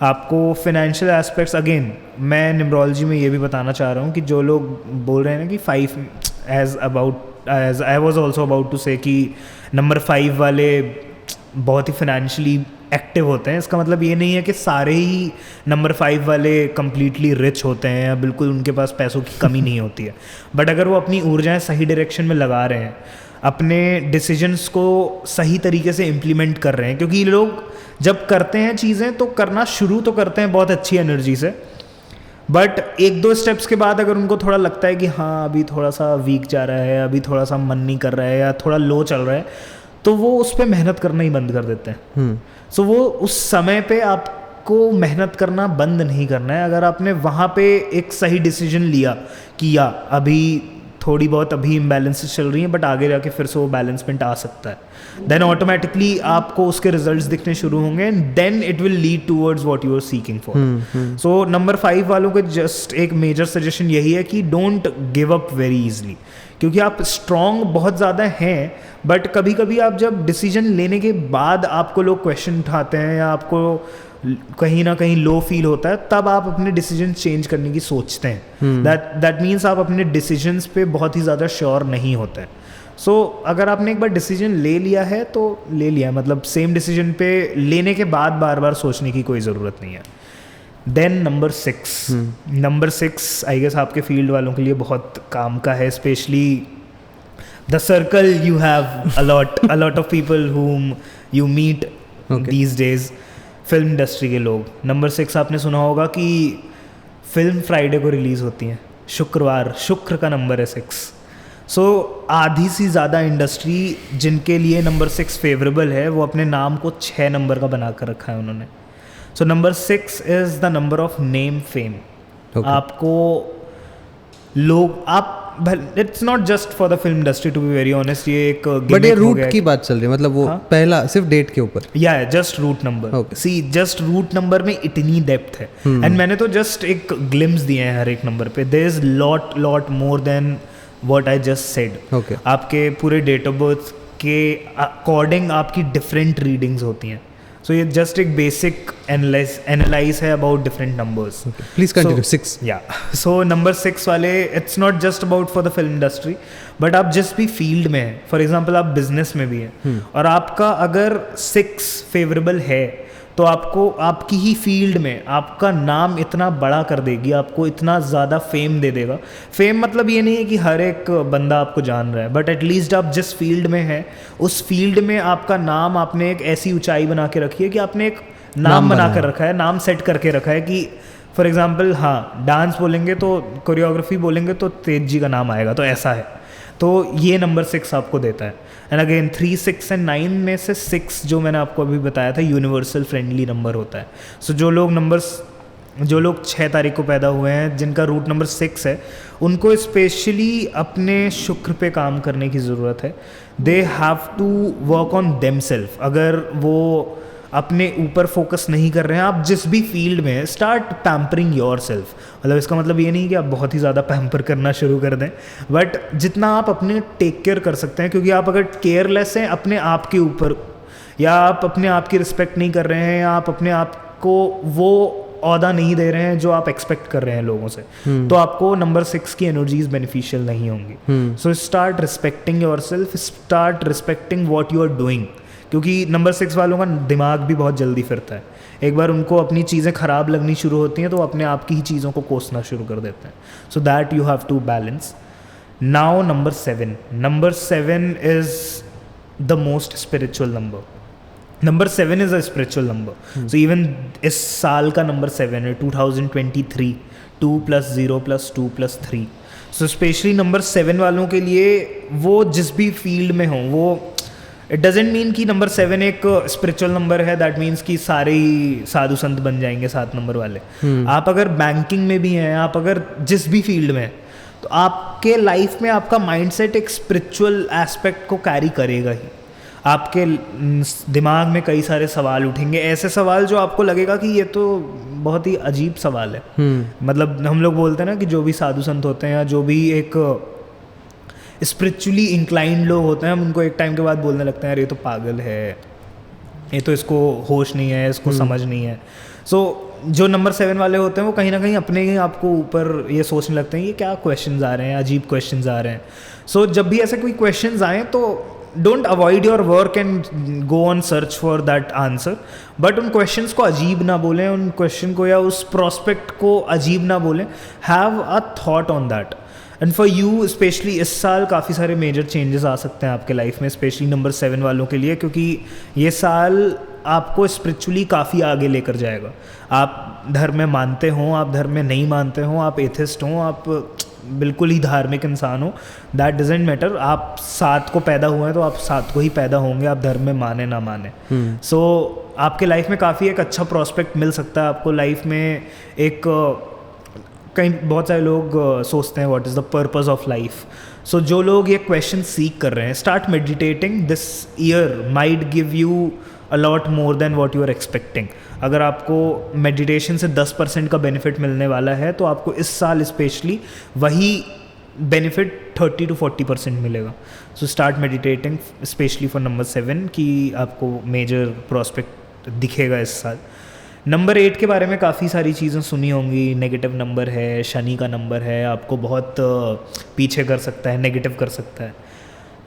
आपको फिनेंशियल एस्पेक्ट्स, अगेन मैं न्यूमरोलॉजी में ये भी बताना चाह रहा हूँ कि जो लोग बोल रहे हैं ना कि 5 as I was also about to say कि नंबर 5 वाले बहुत ही फिनेंशियली एक्टिव होते हैं, इसका मतलब ये नहीं है कि सारे ही नंबर 5 वाले कम्प्लीटली रिच होते हैं या बिल्कुल उनके पास पैसों की कमी नहीं होती है, बट अगर वो अपनी ऊर्जाएं सही डायरेक्शन में लगा रहे हैं, अपने डिसीजंस को सही तरीके से इम्प्लीमेंट कर रहे हैं, क्योंकि लोग जब करते हैं चीज़ें तो करना शुरू तो करते हैं बहुत अच्छी एनर्जी से, बट 1-2 स्टेप्स के बाद अगर उनको थोड़ा लगता है कि हाँ अभी थोड़ा सा वीक जा रहा है, अभी थोड़ा सा मन नहीं कर रहा है या थोड़ा लो चल रहा है, तो वो उस पर मेहनत करना ही बंद कर देते हैं। सो वो उस समय पे आपको मेहनत करना बंद नहीं करना है। अगर आपने वहाँ पे एक सही डिसीजन किया अभी थोड़ी बहुत अभी इम्बैलेंसेस चल रही हैं बट आगे जाके फिर से वो बैलेंसमेंट आ सकता है, देन ऑटोमेटिकली आपको उसके रिजल्ट्स दिखने शुरू होंगे and then it will lead towards what you are seeking for. So number 5 वालों को जस्ट एक मेजर सजेशन यही है कि don't give up very easily, क्योंकि आप स्ट्रॉन्ग बहुत ज़्यादा हैं, बट कभी कभी आप जब डिसीजन लेने के बाद आपको लोग क्वेश्चन उठाते हैं या आपको कहीं ना कहीं लो फील होता है, तब आप अपने डिसीजन चेंज करने की सोचते हैं। दैट मीन्स आप अपने डिसीजंस पे बहुत ही ज़्यादा श्योर नहीं होते हैं। सो अगर आपने एक बार डिसीजन ले लिया है तो ले लिया, मतलब सेम डिसीजन पे लेने के बाद बार बार सोचने की कोई ज़रूरत नहीं है। देन नंबर 6 आई गेस आपके फील्ड वालों के लिए बहुत काम का है, specially the circle you have a lot of people whom you meet these days, film industry के लोग। नंबर 6 आपने सुना होगा कि फिल्म फ्राइडे को रिलीज़ होती हैं, शुक्र का नंबर है 6। सो आधी सी ज़्यादा इंडस्ट्री जिनके लिए नंबर 6 फेवरेबल है वो अपने नाम को 6 नंबर का बना कर रखा है उन्होंने। So number 6 is the number of name fame. आपको लोग, आप it's not just for the film industry to be very honest, ये एक बट ये रूट की बात चल रही है, मतलब वो पहला सिर्फ डेट के ऊपर, या जस्ट रूट नंबर। सी जस्ट रूट नंबर में इतनी डेप्थ है, एंड मैंने तो जस्ट एक ग्लिम्स दिए हैं हर एक नंबर पे। There is lot more than what I just said. आपके पूरे डेट ऑफ बर्थ के अकॉर्डिंग आपकी डिफरेंट रीडिंग्स होती हैं। सो ये जस्ट एक बेसिक एनालाइज है about different numbers. Please continue. 6, या सो नंबर 6 वाले, it's not just about for the film industry, but आप जिस भी फील्ड में हैं, फॉर एग्जांपल आप बिजनेस में भी हैं और आपका अगर 6 फेवरेबल है तो आपको आपकी ही फील्ड में आपका नाम इतना बड़ा कर देगी, आपको इतना ज़्यादा फेम दे देगा। फेम मतलब ये नहीं है कि हर एक बंदा आपको जान रहा है, बट एटलीस्ट आप जिस फील्ड में हैं उस फील्ड में आपका नाम आपने एक ऐसी ऊंचाई बना के रखी है कि आपने एक नाम बना कर रखा है, नाम सेट करके रखा है कि फॉर एग्जांपल हाँ डांस बोलेंगे तो, कोरियोग्राफी बोलेंगे तो तेज जी का नाम आएगा, तो ऐसा है। तो ये नंबर 6 आपको देता है। एंड अगेन 3, 6 एंड 9 में से 6 जो मैंने आपको अभी बताया था यूनिवर्सल फ्रेंडली नंबर होता है। सो जो लोग 6 तारीख को पैदा हुए हैं जिनका रूट नंबर 6 है, उनको स्पेशली अपने शुक्र पे काम करने की ज़रूरत है। They have to work on themself. अगर वो अपने ऊपर फोकस नहीं कर रहे हैं, आप जिस भी फील्ड में, स्टार्ट पैम्परिंग योर सेल्फ। मतलब इसका मतलब ये नहीं कि आप बहुत ही ज़्यादा पैम्पर करना शुरू कर दें, बट जितना आप अपने टेक केयर कर सकते हैं, क्योंकि आप अगर केयरलेस हैं अपने आप के ऊपर, या आप अपने आप की रिस्पेक्ट नहीं कर रहे हैं, या आप अपने आप को वो औहदा नहीं दे रहे हैं जो आप एक्सपेक्ट कर रहे हैं लोगों से, तो आपको नंबर 6 की एनर्जीज बेनिफिशियल नहीं होंगी। So start respecting yourself, start respecting what you are doing, क्योंकि नंबर 6 वालों का दिमाग भी बहुत जल्दी फिरता है। एक बार उनको अपनी चीज़ें ख़राब लगनी शुरू होती हैं तो अपने आप की ही चीज़ों को कोसना शुरू कर देते हैं। So that you have to balance. Now number 7 is the most spiritual number. Number 7 is a spiritual number. So even इस साल का नंबर 7 है 2023, 2 + 0 + 2 + 3। सो स्पेशली नंबर 7 वालों के लिए, वो जिस भी फील्ड में हों, वो इट डजेंट मीन कि नंबर 7 एक स्पिरिचुअल नंबर है, दैट मीन्स कि सारे ही साधु संत बन जाएंगे 7 नंबर वाले। आप अगर बैंकिंग में भी हैं, आप अगर जिस भी फील्ड में हैं, तो आपके लाइफ में आपका माइंडसेट एक स्पिरिचुअल एस्पेक्ट को कैरी करेगा ही। आपके दिमाग में कई सारे सवाल उठेंगे, ऐसे सवाल जो आपको लगेगा कि ये तो बहुत ही अजीब सवाल है। मतलब हम लोग बोलते हैं ना कि जो भी साधु संत होते हैं या जो भी एक स्पिरिचुअली इंक्लाइंड लोग होते हैं, हम उनको एक टाइम के बाद बोलने लगते हैं यार ये तो पागल है, ये तो इसको होश नहीं है, इसको समझ नहीं है। सो जो नंबर 7 वाले होते हैं वो कहीं ना कहीं अपने ही आपको ऊपर ये सोचने लगते हैं ये क्या क्वेश्चंस आ रहे हैं, अजीब क्वेश्चंस आ रहे हैं। सो जब भी ऐसे कोई क्वेश्चंस आए तो don't avoid your work and go on search for that answer, but उन क्वेश्चंस को अजीब ना बोलें, उन क्वेश्चन को या उस प्रोस्पेक्ट को अजीब ना बोलें। Have a thought on that. And for you specially इस साल काफ़ी सारे मेजर चेंजेस आ सकते हैं आपके लाइफ में, स्पेशली नंबर 7 वालों के लिए, क्योंकि ये साल आपको स्पिरिचुअली काफ़ी आगे लेकर जाएगा। आप धर्म में मानते हों, आप धर्म में नहीं मानते हों, आप एथिस्ट हों, आप बिल्कुल ही धार्मिक इंसान हो, दैट डजेंट मैटर। आप 7 को पैदा हुए हैं तो आप 7 को ही पैदा होंगे, आप धर्म में माने ना माने। सो आपके लाइफ में काफ़ी एक अच्छा प्रॉस्पेक्ट मिल सकता है आपको लाइफ में। एक कहीं बहुत सारे लोग सोचते हैं what is the purpose of life. So जो लोग ये क्वेश्चन सीक कर रहे हैं, start meditating. This year might give you a lot more than what you are expecting. अगर आपको मेडिटेशन से 10% का बेनिफिट मिलने वाला है तो आपको इस साल स्पेशली वही बेनिफिट 30 to 40% मिलेगा। So start meditating specially for number 7 कि आपको मेजर प्रॉस्पेक्ट दिखेगा इस साल। नंबर 8 के बारे में काफ़ी सारी चीज़ें सुनी होंगी। नेगेटिव नंबर है, शनि का नंबर है, आपको बहुत पीछे कर सकता है, नेगेटिव कर सकता है।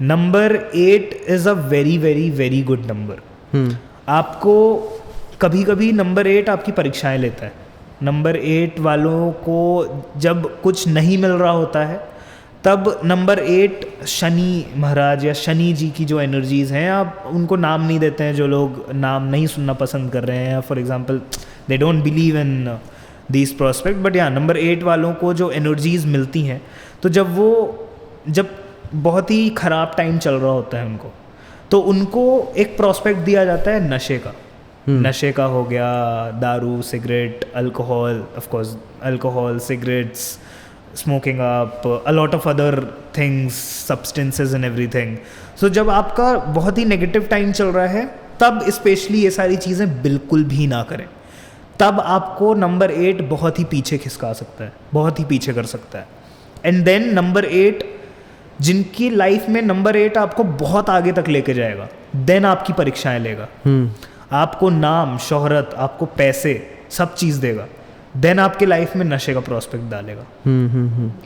Number 8 is a very very very good number. आपको कभी कभी नंबर 8 आपकी परीक्षाएं लेता है। नंबर 8 वालों को जब कुछ नहीं मिल रहा होता है तब नंबर 8 शनि महाराज या शनि जी की जो एनर्जीज़ हैं, आप उनको नाम नहीं देते हैं, जो लोग नाम नहीं सुनना पसंद कर रहे हैं, for example they don't believe in these prospect, but या नंबर 8 वालों को जो एनर्जीज़ मिलती हैं, तो जब बहुत ही ख़राब टाइम चल रहा होता है उनको, तो उनको एक प्रोस्पेक्ट दिया जाता है नशे का। नशे का हो गया दारू, cigarette, alcohol, of course alcohol, cigarettes, smoking up, a lot of other things, substances and everything. So जब आपका बहुत ही नेगेटिव टाइम चल रहा है तब स्पेशली ये सारी चीज़ें बिल्कुल भी ना करें. तब आपको नंबर 8 बहुत ही पीछे खिसका सकता है, बहुत ही पीछे कर सकता है. एंड देन नंबर 8, जिनकी लाइफ में नंबर 8 आपको बहुत आगे तक लेके जाएगा, देन आपकी परीक्षाएं लेगा, आपको नाम, शोहरत, आपको पैसे, सब चीज़ देगा, देन आपके लाइफ में नशे का प्रोस्पेक्ट डालेगा.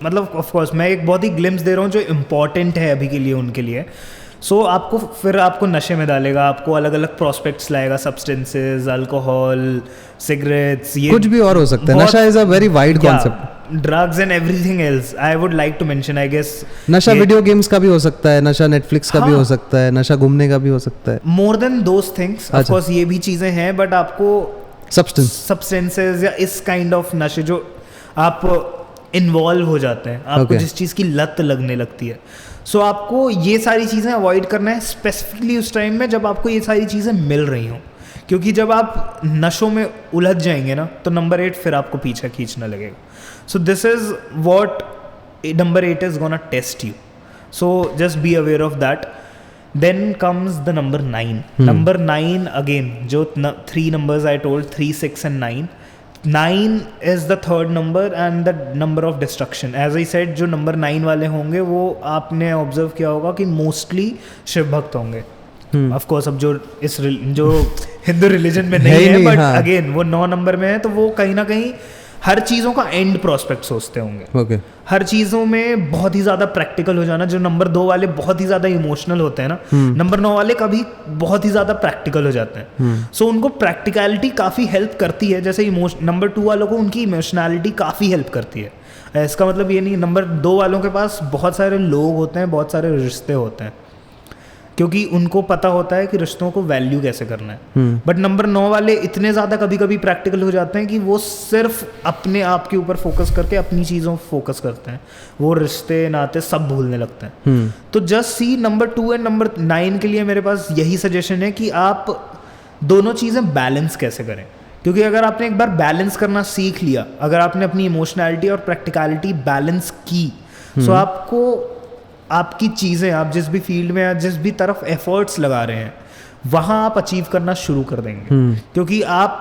मतलब ऑफ कोर्स मैं एक बहुत ही ग्लिम्स दे रहा हूँ जो इम्पॉर्टेंट है अभी के लिए उनके लिए. सो आपको फिर आपको नशे में डालेगा, आपको अलग अलग प्रोस्पेक्ट्स लाएगा, सब्सटेंसेस, अल्कोहल, सिगरेट्स, ये कुछ भी और हो सकता है. नशा is a very wide concept. Drugs and everything else. I would like to mention, I guess नशा वीडियो गेम्स का भी हो सकता है, नशा नेटफ्लिक्स का भी हो सकता है, नशा घूमने का भी हो सकता है. More than those things of course ये भी चीज़ें हैं, बट आपको सब्सटेंसेस या इस काइंड ऑफ नशे जो आप इन्वॉल्व हो जाते हैं, आपको जिस चीज़ की लत लगने लगती है, सो आपको ये सारी चीज़ें अवॉइड करना है स्पेसिफिकली उस टाइम में जब आपको ये सारी चीज़ें मिल रही हों. क्योंकि जब आप नशों में उलझ जाएंगे ना तो नंबर 8 फिर आपको पीछे खींचने लगेगा. So this is what number 8 is gonna test you. So just be aware of that. Then comes the number 9. Number 9 again, जो 3 numbers I told, 3, 6 and 9. 9 is the third number and the number of destruction. As I said, जो number 9 वाले होंगे वो आपने observe किया होगा कि mostly Shiv भक्त होंगे. ऑफ कोर्स अब जो हिंदू रिलीजन में नहीं है, बट अगेन वो 9 नंबर में है, तो वो कहीं ना कहीं हर चीज़ों का एंड प्रोस्पेक्ट सोचते होंगे. हर चीज़ों में बहुत ही ज़्यादा प्रैक्टिकल हो जाना. जो नंबर 2 वाले बहुत ही ज़्यादा इमोशनल होते हैं ना, नंबर 9 वाले कभी बहुत ही ज़्यादा प्रैक्टिकल हो जाते हैं. सो उनको प्रैक्टिकलिटी काफ़ी हेल्प करती है, जैसे नंबर 2 वालों को उनकी इमोशनैलिटी काफ़ी हेल्प करती है. इसका मतलब ये नहीं नंबर 2 वालों के पास बहुत सारे लोग होते हैं, बहुत सारे रिश्ते होते हैं, क्योंकि उनको पता होता है कि रिश्तों को वैल्यू कैसे करना है. बट नंबर 9 वाले इतने ज़्यादा कभी कभी प्रैक्टिकल हो जाते हैं कि वो सिर्फ अपने आप के ऊपर फोकस करके अपनी चीज़ों पर फोकस करते हैं, वो रिश्ते नाते सब भूलने लगते हैं. तो just see number 2 and number 9 के लिए मेरे पास यही सजेशन है कि आप दोनों चीज़ें बैलेंस कैसे करें. क्योंकि अगर आपने एक बार बैलेंस करना सीख लिया, अगर आपने अपनी इमोशनैलिटी और प्रैक्टिकलिटी बैलेंस की, सो आपको आपकी चीज़ें, आप जिस भी फील्ड में या जिस भी तरफ एफर्ट्स लगा रहे हैं वहाँ आप अचीव करना शुरू कर देंगे. क्योंकि आप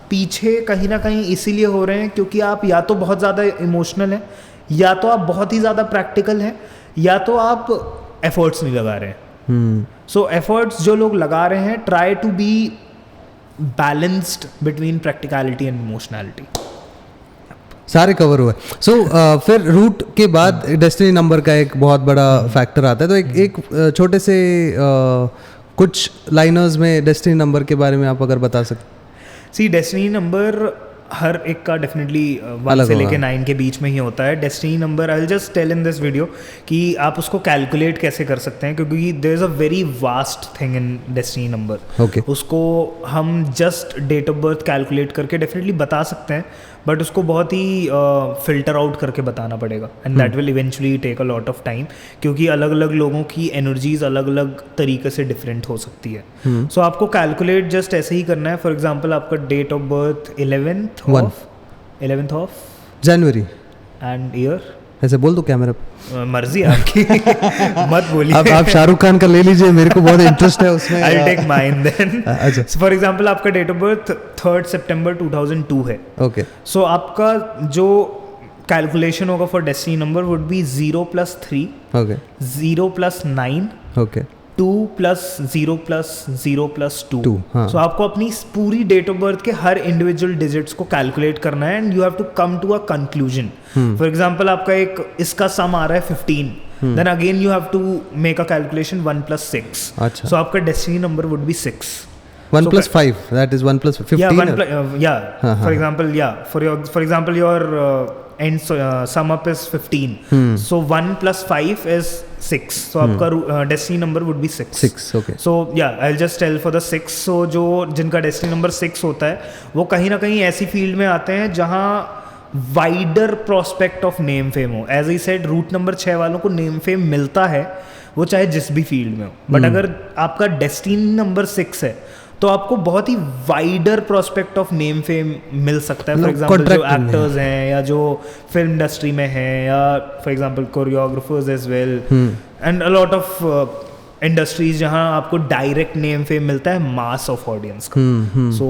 पीछे कहीं ना कहीं इसीलिए हो रहे हैं क्योंकि आप या तो बहुत ज़्यादा इमोशनल हैं, या तो आप बहुत ही ज़्यादा प्रैक्टिकल हैं, या तो आप एफर्ट्स नहीं लगा रहे हैं. सो एफर्ट्स जो लोग लगा रहे हैं, try to be balanced between practicality and emotionality. सारे कवर हुए. सो फिर रूट के बाद डेस्टिनी नंबर का एक बहुत बड़ा फैक्टर आता है. तो एक छोटे से कुछ लाइनर्स में डेस्टिनी नंबर के बारे में आप अगर बता सकते. सी डेस्टिनी नंबर हर एक का डेफिनेटली 1 से लेके 9 के बीच में ही होता है. Destiny number I will just tell in this video कि आप उसको कैलकुलेट कैसे कर सकते हैं, क्योंकि there is a very vast thing in destiny number. उसको हम just date of birth calculate करके डेफिनेटली बता सकते हैं, बट उसको बहुत ही फिल्टर आउट करके बताना पड़ेगा, and that will eventually take a lot of time, क्योंकि अलग अलग लोगों की एनर्जीज अलग अलग तरीके से डिफरेंट हो सकती है. सो आपको कैलकुलेट जस्ट ऐसे ही करना है. फॉर एग्जांपल आपका date of birth 11th of जनवरी एंड ईयर, ऐसे बोल दो कैमरा. मर्जी आपकी. मत बोलिए. अब आप शाहरुख खान का ले लीजिए, मेरे को बहुत इंटरेस्ट है उसमें. I will take mine then. अच्छा, फॉर एग्जांपल आपका डेट ऑफ बर्थ 3 सितंबर 2002 है. ओके. सो आपका जो कैलकुलेशन होगा for destiny number would be 0 + 3, okay, 0 + 9, okay, 2 + 0 + 0 + 2. So आपको अपनी पूरी डेट ऑफ बर्थ के हर इंडिविजुअल डिजिट्स को कैलकुलेट करना है, and you have to come to a conclusion. For example आपका एक इसका सम आ रहा है 15, then again you have to make a calculation 1 + 6. अच्छा. सो आपका destiny number would be 6. 1 + 5, that is 1 + 15. For example, your end sum up is 15. So 1 + 5 is 6. So आपका destiny number would be 6. Okay. So yeah, I'll just tell for the 6. So जो जिनका destiny number 6 होता है वो कहीं ना कहीं ऐसी फील्ड में आते हैं जहाँ wider prospect of name fame हो. As I said, root number 6 वालों को नेम फेम मिलता है, वो चाहे जिस भी फील्ड में हो. बट अगर आपका डेस्टिनी नंबर 6 है तो आपको बहुत ही wider prospect of name fame मिल सकता है. फॉर मतलब एग्जांपल जो contract एक्टर्स हैं या जो फिल्म इंडस्ट्री में हैं या for example choreographers as well and a lot of industries जहाँ आपको डायरेक्ट नेम फेम मिलता है मास ऑफ ऑडियंस का. सो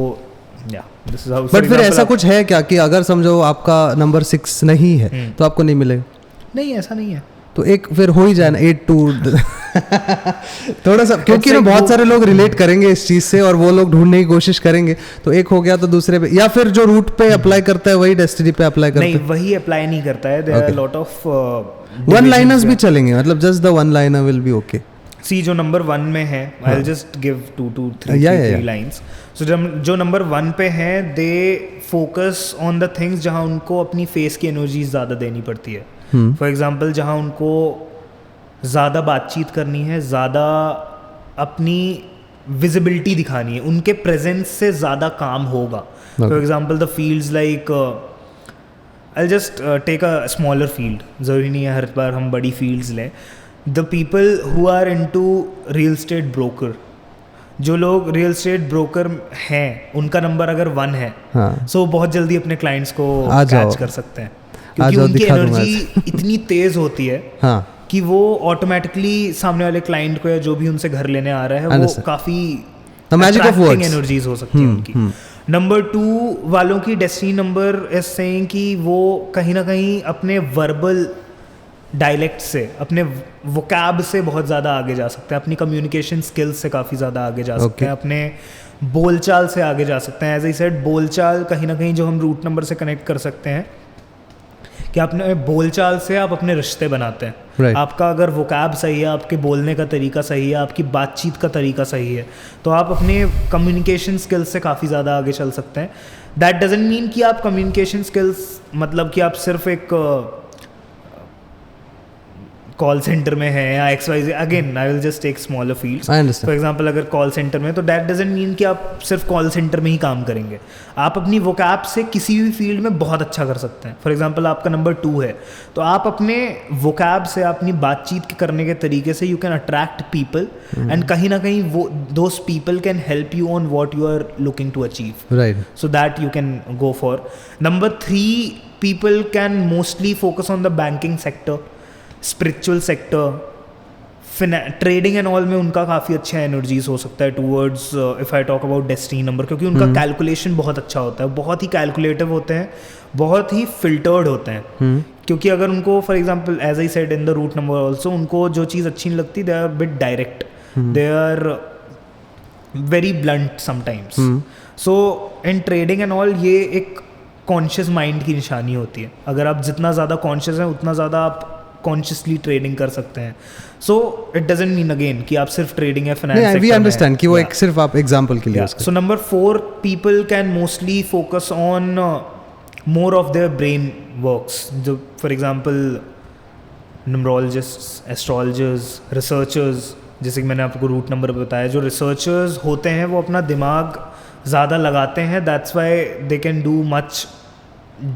या दिस इज हाउ. बट फिर ऐसा कुछ है क्या कि अगर समझो आपका नंबर 6 नहीं है तो आपको नहीं मिलेगा? नहीं, ऐसा नहीं है. तो एक फिर हो ही जाए ना 8-2 थोड़ा सा, क्योंकि ना बहुत सारे लोग रिलेट करेंगे इस चीज से और वो लोग ढूंढने की कोशिश करेंगे. तो एक हो गया तो दूसरे पे, या फिर जो रूट पे अप्लाई करता है वही डेस्टिनी पे अप्लाई करता है? नहीं, वही अप्लाई नहीं करता है. There are lot of one liners भी चलेंगे, मतलब just the one liner will be okay. See जो नंबर 1 में है, I will just give 2 to 3 lines. So जो नंबर 1 पे है, they focus on the things जहाँ उनको अपनी फेस की एनर्जी ज़्यादा देनी पड़ती है. फॉर एग्जाम्पल जहाँ उनको ज़्यादा बातचीत करनी है, ज़्यादा अपनी विजिबिलिटी दिखानी है, उनके प्रेजेंस से ज़्यादा काम होगा. For example the fields like, I just take a smaller field, ज़रूरी नहीं है हर बार हम बड़ी फील्ड्स लें. The people who are into real estate broker, जो लोग रियल स्टेट ब्रोकर हैं, उनका नंबर अगर 1 है, सो बहुत जल्दी अपने क्लाइंट्स को कैच कर सकते हैं, क्योंकि उनकी एनर्जी इतनी तेज होती है कि वो ऑटोमेटिकली सामने वाले क्लाइंट को या जो भी उनसे घर लेने आ रहा है वो काफी अट्रैक्टिंग एनर्जीज हो सकती है उनकी. नंबर 2 वालों की डेस्टिनी नंबर इज सेइंग कि वो कहीं ना कहीं अपने वर्बल डायलेक्ट से, अपने वोकैब से बहुत ज़्यादा आगे जा सकते हैं, अपनी कम्युनिकेशन स्किल्स से काफ़ी ज़्यादा आगे जा सकते हैं, अपने बोलचाल से आगे जा सकते हैं. एज आई सेड, बोलचाल कहीं ना कहीं जो हम रूट नंबर से कनेक्ट कर सकते हैं कि अपने बोलचाल से आप अपने रिश्ते बनाते हैं. आपका अगर वोकैब सही है, आपके बोलने का तरीका सही है, आपकी बातचीत का तरीका सही है, तो आप अपने कम्युनिकेशन स्किल्स से काफ़ी ज़्यादा आगे चल सकते हैं. दैट डजंट मीन कि आप कम्युनिकेशन स्किल्स मतलब कि आप सिर्फ एक कॉल सेंटर में है या XYZ. Again I will just take smaller fields. For example अगर कॉल सेंटर में, तो दैट डजंट मीन कि आप सिर्फ कॉल सेंटर में ही काम करेंगे. आप अपनी वोकैब से किसी भी फील्ड में बहुत अच्छा कर सकते हैं. फॉर एग्जांपल आपका नंबर 2 है, तो आप अपने वोकैब से, अपनी बातचीत करने के तरीके से you can attract people and कहीं ना कहीं वो those people can help you on what you are looking to achieve. So that you can go for. Number 3, people can mostly focus on the banking sector, spiritual sector, trading and all में उनका काफ़ी अच्छा energies हो सकता है towards, if I talk about destiny number, क्योंकि उनका calculation बहुत अच्छा होता है, बहुत ही कैलकुलेटिव होते हैं, बहुत ही फिल्टर्ड होते हैं. क्योंकि अगर उनको for example as I said in the root number also, उनको जो चीज़ अच्छी नहीं लगती, they are bit direct, they are very blunt sometimes. So in trading and all ये एक कॉन्शियस माइंड की निशानी होती है. अगर आप जितना ज़्यादा कॉन्शियस हैं, उतना ज़्यादा आप कॉन्शियसली ट्रेडिंग कर सकते हैं. So it doesn't mean again कि आप सिर्फ ट्रेडिंग या फाइनेंस सेक्टर में, वी अंडरस्टैंड कि वो एक सिर्फ आप एग्जांपल के लिए. So number 4, people can mostly focus on more of their brain works. जो फॉर एग्जांपल न्यूमरोलॉजिस्ट्स, एस्ट्रोलॉजर्स, रिसर्चर्स, जैसे कि मैंने आपको रूट नंबर बताया, जो रिसर्चर्स होते हैं वो अपना दिमाग ज़्यादा लगाते हैं. That's why they can do much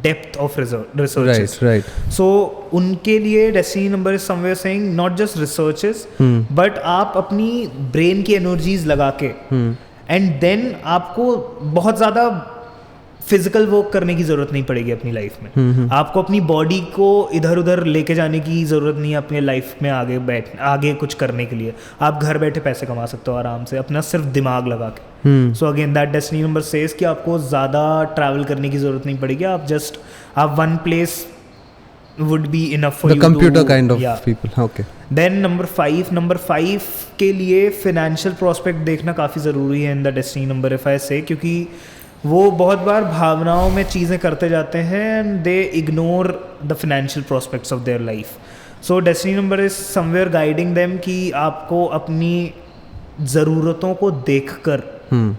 depth of researches. Right. So उनके लिए destiny number is somewhere saying not just researches, but आप अपनी ब्रेन की एनर्जीज लगा के एंड देन आपको बहुत ज़्यादा फिजिकल वर्क करने की ज़रूरत नहीं पड़ेगी अपनी लाइफ में. आपको अपनी बॉडी को इधर उधर लेके जाने की ज़रूरत नहीं है अपने लाइफ में आगे कुछ करने के लिए. आप घर बैठे पैसे कमा सकते हो आराम से, अपना सिर्फ दिमाग लगा के. So again that destiny number says कि आपको ज़्यादा ट्रैवल करने की ज़रूरत नहीं पड़ेगी. आप one place would be enough for you, computer kind of people. Okay. Then number 5 के लिए फिनेंशियल प्रोस्पेक्ट देखना काफ़ी ज़रूरी है in the destiny number if I say, क्योंकि वो बहुत बार भावनाओं में चीज़ें करते जाते हैं and they ignore the financial prospects of their life. So destiny number is somewhere guiding them कि आपको अपनी ज़रूरतों को देखकर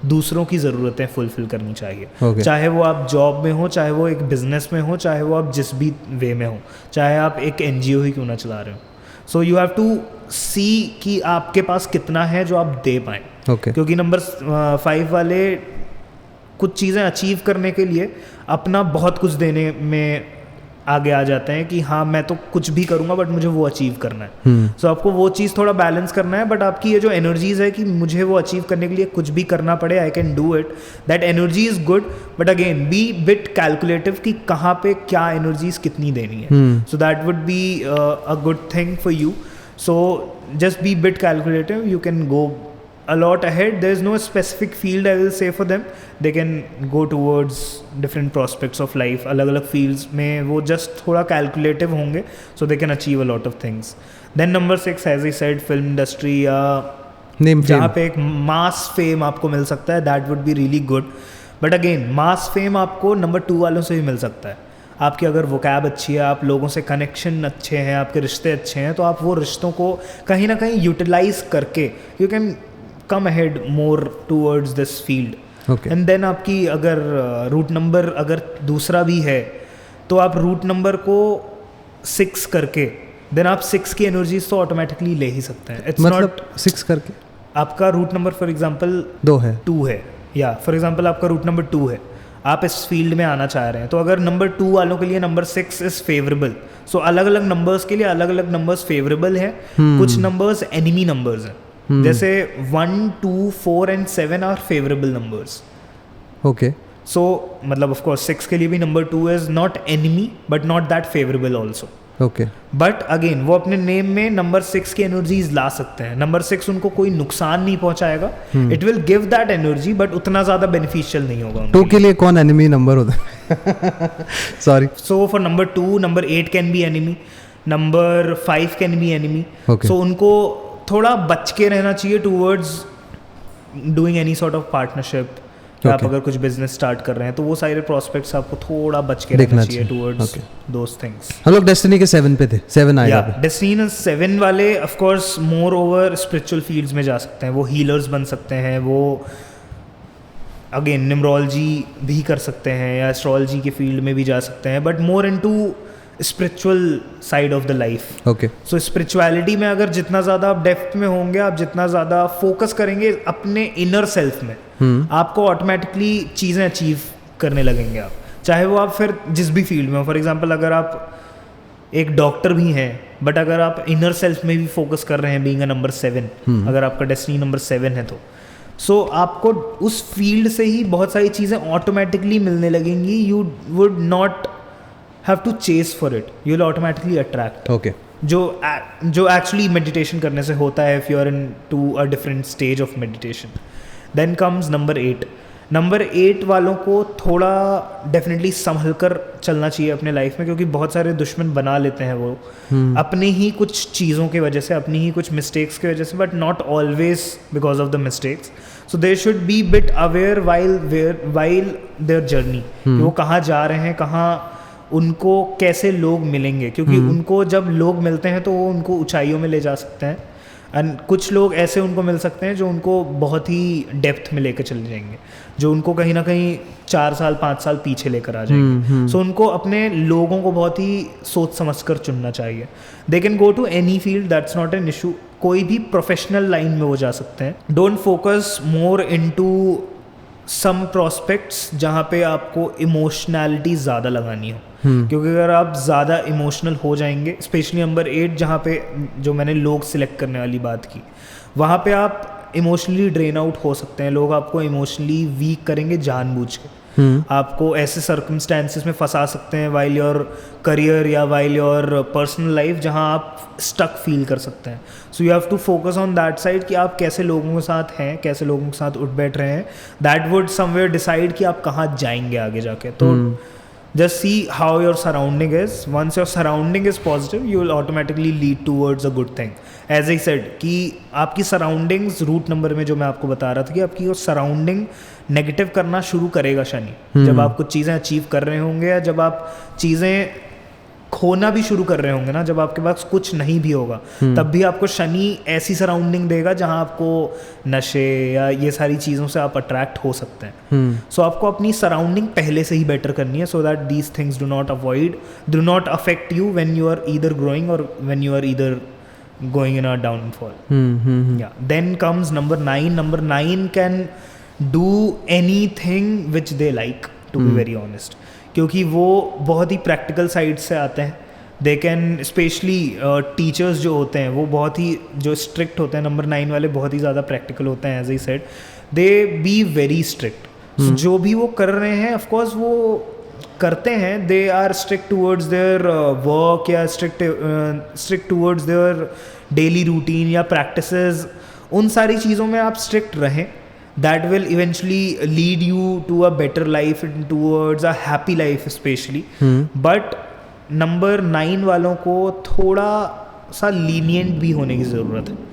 दूसरों की ज़रूरतें फुलफिल करनी चाहिए. चाहे वो आप जॉब में हो, चाहे वो एक बिजनेस में हो, चाहे वो आप जिस भी वे में हो, चाहे आप एक NGO ही क्यों ना चला रहे हो. सो यू हैव टू सी कि आपके पास कितना है जो आप दे पाएँ. क्योंकि नंबर 5 वाले कुछ चीज़ें अचीव करने के लिए अपना बहुत कुछ देने में आगे आ जाते हैं कि हाँ मैं तो कुछ भी करूँगा बट मुझे वो अचीव करना है। सो आपको वो चीज़ थोड़ा बैलेंस करना है, बट आपकी ये जो एनर्जीज है कि मुझे वो अचीव करने के लिए कुछ भी करना पड़े, I can do it, that energy is good, but again be bit calculative कि कहाँ पे क्या एनर्जीज कितनी देनी है। So that would be a good thing for you. So just be bit calculative, you can go a lot ahead. There is no specific field I will say for them, they can go towards different prospects of life, अलग अलग fields में वो just थोड़ा calculative होंगे, so they can achieve a lot of things. Then number 6 as I said, film industry या जहाँ पे एक mass fame आपको मिल सकता है, that would be really good. But again mass fame आपको number 2 वालों से भी मिल सकता है। आपकी अगर वोकैब अच्छी है, आप लोगों से कनेक्शन अच्छे हैं, आपके रिश्ते अच्छे हैं, तो आप वो रिश्तों को कहीं ना कहीं यूटिलाइज करके you can come ahead more towards this field. And then आपकी अगर रूट नंबर अगर दूसरा भी है तो आप रूट नंबर को 6 करके देन आप 6 की एनर्जीज तो ऑटोमेटिकली ले ही सकते हैं। इट्स मतलब नॉट 6 करके आपका रूट नंबर फॉर एग्जांपल 2 है, 2 है, या फॉर एग्जांपल आपका रूट नंबर 2 है, आप इस फील्ड में आना चाह रहे हैं, तो अगर नंबर 2 वालों के लिए नंबर 6 इज फेवरेबल, सो अलग अलग नंबर्स के लिए अलग अलग नंबर्स फेवरेबल हैं, कुछ नंबर्स एनिमी नंबर्स हैं, जैसे 1, 2, 4 and 7 are favourable numbers. Okay, so मतलब ऑफ कोर्स 6 के लिए भी number 2 is not enemy but not that favourable also. Okay, but again वो अपने नेम में नंबर 6 की एनर्जीज ला सकते हैं। नंबर 6 उनको कोई नुकसान नहीं पहुंचाएगा, it will give that energy but उतना ज्यादा बेनिफिशियल नहीं होगा। 2 के लिए कौन एनिमी नंबर होता है? Sorry. So for number 2, number 8 can be enemy, number 5 can be enemy. So उनको थोड़ा बच के रहना चाहिए towards doing any sort of partnership. आप अगर कुछ बिजनेस स्टार्ट कर रहे हैं तो वो सारे प्रोस्पेक्ट्स आपको थोड़ा बच के रहना चाहिए टुवर्ड्स दोस थिंग्स। हम लोग डेस्टिनी के 7 पे थे, 7 आएगा। डेस्टिनी 7 वाले of course more over spiritual fields में जा सकते हैं, वो हीलर्स बन सकते हैं, वो अगेन न्यूमरोलॉजी भी कर सकते हैं या एस्ट्रोलॉजी के फील्ड में भी जा सकते हैं, but more into spiritual side of the life. Okay, so spirituality में अगर जितना ज़्यादा आप डेप्थ में होंगे, आप जितना ज़्यादा फोकस करेंगे अपने इनर सेल्फ में, आपको ऑटोमेटिकली चीज़ें अचीव करने लगेंगे आप, चाहे वो आप फिर जिस भी फील्ड में हो। फॉर एग्जांपल अगर आप एक डॉक्टर भी हैं बट अगर आप इनर सेल्फ में भी फोकस कर रहे हैं बीइंग अ नंबर 7, अगर आपका डेस्टिनी नंबर 7 है तो सो आपको उस फील्ड से ही बहुत सारी चीज़ें ऑटोमेटिकली मिलने लगेंगी। You would not have to chase for it, you will automatically attract। okay, जो actually meditation करने से होता है if you are in to a different stage of meditation। then comes number 8। Number 8 वालों को थोड़ा डेफिनेटली संभल कर चलना चाहिए अपने लाइफ में, क्योंकि बहुत सारे दुश्मन बना लेते हैं वो अपने ही कुछ चीज़ों की वजह से, अपनी ही कुछ मिस्टेक्स की वजह से, but not always because of the mistakes. So they should be bit aware while their journey, वो कहाँ जा रहे हैं, कहाँ उनको कैसे लोग मिलेंगे, क्योंकि उनको जब लोग मिलते हैं तो वो उनको ऊंचाइयों में ले जा सकते हैं, एंड कुछ लोग ऐसे उनको मिल सकते हैं जो उनको बहुत ही डेप्थ में लेकर चले जाएंगे, जो उनको कहीं ना कहीं 4 साल 5 साल पीछे लेकर आ जाएंगे। सो उनको अपने लोगों को बहुत ही सोच समझ कर चुनना चाहिए। They can go to any field, that's not an issue, कोई भी प्रोफेशनल लाइन में वो जा सकते हैं। Don't focus more into some prospects जहाँ पे आपको इमोशनैलिटी ज़्यादा लगानी हो, क्योंकि अगर आप ज़्यादा इमोशनल हो जाएंगे, स्पेशली नंबर 8 जहाँ पे जो मैंने लोग सिलेक्ट करने वाली बात की, वहाँ पे आप इमोशनली ड्रेन आउट हो सकते हैं। लोग आपको इमोशनली वीक करेंगे जानबूझ के, आपको ऐसे सर्कमस्टेंसेस में फंसा सकते हैं वाइल योर करियर या वाइल योर पर्सनल लाइफ जहाँ आप स्टक फील कर सकते हैं। So you have to focus on that side कि आप कैसे लोगों के साथ हैं, कैसे लोगों के साथ उठ बैठ रहे हैं, दैट वुड समवेयर डिसाइड कि आप कहाँ जाएंगे आगे जाके। तो just see how your surrounding is. Once your surrounding is positive, you will automatically lead towards a good thing. As I said कि आपकी surroundings रूट नंबर में जो मैं आपको बता रहा था कि आपकी सराउंडिंग नेगेटिव करना शुरू करेगा शनि, जब आप कुछ चीज़ें अचीव कर रहे होंगे या जब आप चीज़ें खोना भी शुरू कर रहे होंगे ना, जब आपके पास कुछ नहीं भी होगा, तब भी आपको शनि ऐसी सराउंडिंग देगा जहां आपको नशे या ये सारी चीज़ों से आप अट्रैक्ट हो सकते हैं। सो आपको अपनी सराउंडिंग पहले से ही बेटर करनी है, so that these things do not affect you when you are either growing or when you are either going in a downfall। Yeah, then comes number 9। number 9 can do anything which they like, to be very honest, क्योंकि वो बहुत ही practical side से आते हैं. They can specially teachers जो होते हैं वो बहुत ही जो स्ट्रिक्ट होते हैं, नंबर 9 वाले बहुत ही ज़्यादा प्रैक्टिकल होते हैं. As I said, they be very strict. जो भी वो कर रहे हैं ऑफकोर्स वो करते हैं, they are strict towards their work या strict towards their daily routine या प्रैक्टिसेस. उन सारी चीज़ों में आप स्ट्रिक्ट रहें. That will eventually lead you to a better life and towards a happy life specially. But number 9 वालों को थोड़ा सा लीनियंट भी होने की ज़रूरत है.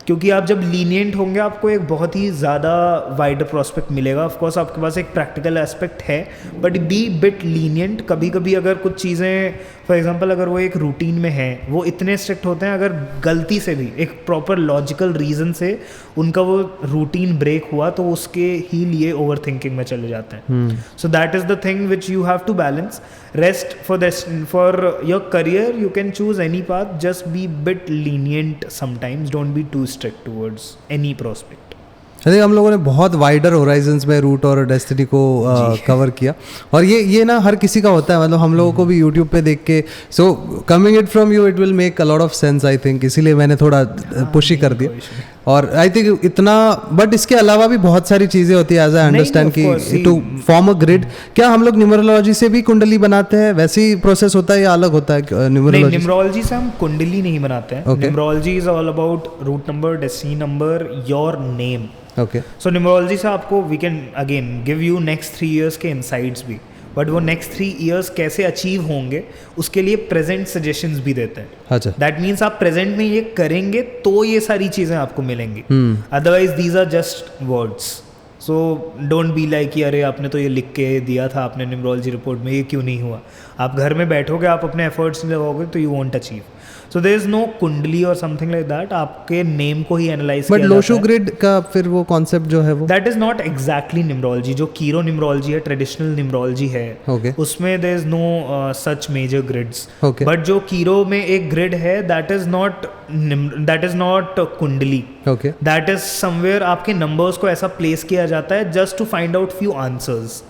क्योंकि आप जब लीनियंट होंगे आपको एक बहुत ही ज़्यादा वाइडर प्रोस्पेक्ट मिलेगा. ऑफ कोर्स आपके पास एक प्रैक्टिकल एस्पेक्ट है, बट बी बिट लीनियंट. कभी कभी अगर कुछ चीज़ें फॉर एग्जांपल अगर वो एक रूटीन में है, वो इतने स्ट्रिक्ट होते हैं, अगर गलती से भी एक प्रॉपर लॉजिकल रीज़न से उनका वो रूटीन ब्रेक हुआ तो उसके ही लिए ओवर थिंकिंग में चले जाते हैं. So that is the thing which you have to balance. Rest for your career you can choose any path, just be bit lenient sometimes. Don't be too strict towards any prospect. I think हम लोगों ने बहुत wider horizons में root और destiny को cover किया. और ये ना हर किसी का होता है, मतलब हम लोगों को भी यूट्यूब पे देख के, so coming it from you it will make a lot of sense I think. इसीलिए मैंने थोड़ा पुश ही कर दिया. और आई थिंक इतना, बट इसके अलावा भी बहुत सारी चीज़ें होती है एज आई अंडरस्टैंड कि टू फॉर्म अ ग्रिड. क्या हम लोग न्यूमरोलॉजी से भी कुंडली बनाते हैं, वैसे ही प्रोसेस होता है या अलग होता है न्यूमरोलॉजी? न्यूमरोलॉजी से हम कुंडली नहीं बनाते हैं. Numerology is all about root number, destiny number, your name. Okay. So numerology से आपको we can again give you next 3 years के इनसाइट्स भी, बट वो नेक्स्ट 3 years कैसे अचीव होंगे उसके लिए प्रेजेंट सजेशंस भी देते हैं. अच्छा. दैट मीन्स आप प्रेजेंट में ये करेंगे तो ये सारी चीज़ें आपको मिलेंगी. Otherwise these are just words. So don't be like कि अरे आपने तो ये लिख के दिया था आपने न्यूमरोलॉजी रिपोर्ट में, ये क्यों नहीं हुआ. आप घर में बैठोगे, आप अपने एफर्ट्स लगाओगे तो you won't achieve. So there is no कुंडली और समथिंग लाइक दैट. आपके नेम को ही एनालाइज किया जाता है. बट लोशो ग्रिड का फिर वो कॉन्सेप्ट जो है वो that is not exactly numerology. जो कीरो न्यूमरोलॉजी है, ट्रेडिशनल न्यूमरोलॉजी है, उसमें there is no such major grids. But जो कीरो में एक ग्रिड है दैट इज नॉट कुंडली. दैट इज समवेयर आपके नंबर्स को ऐसा प्लेस किया जाता है just to find out few answers.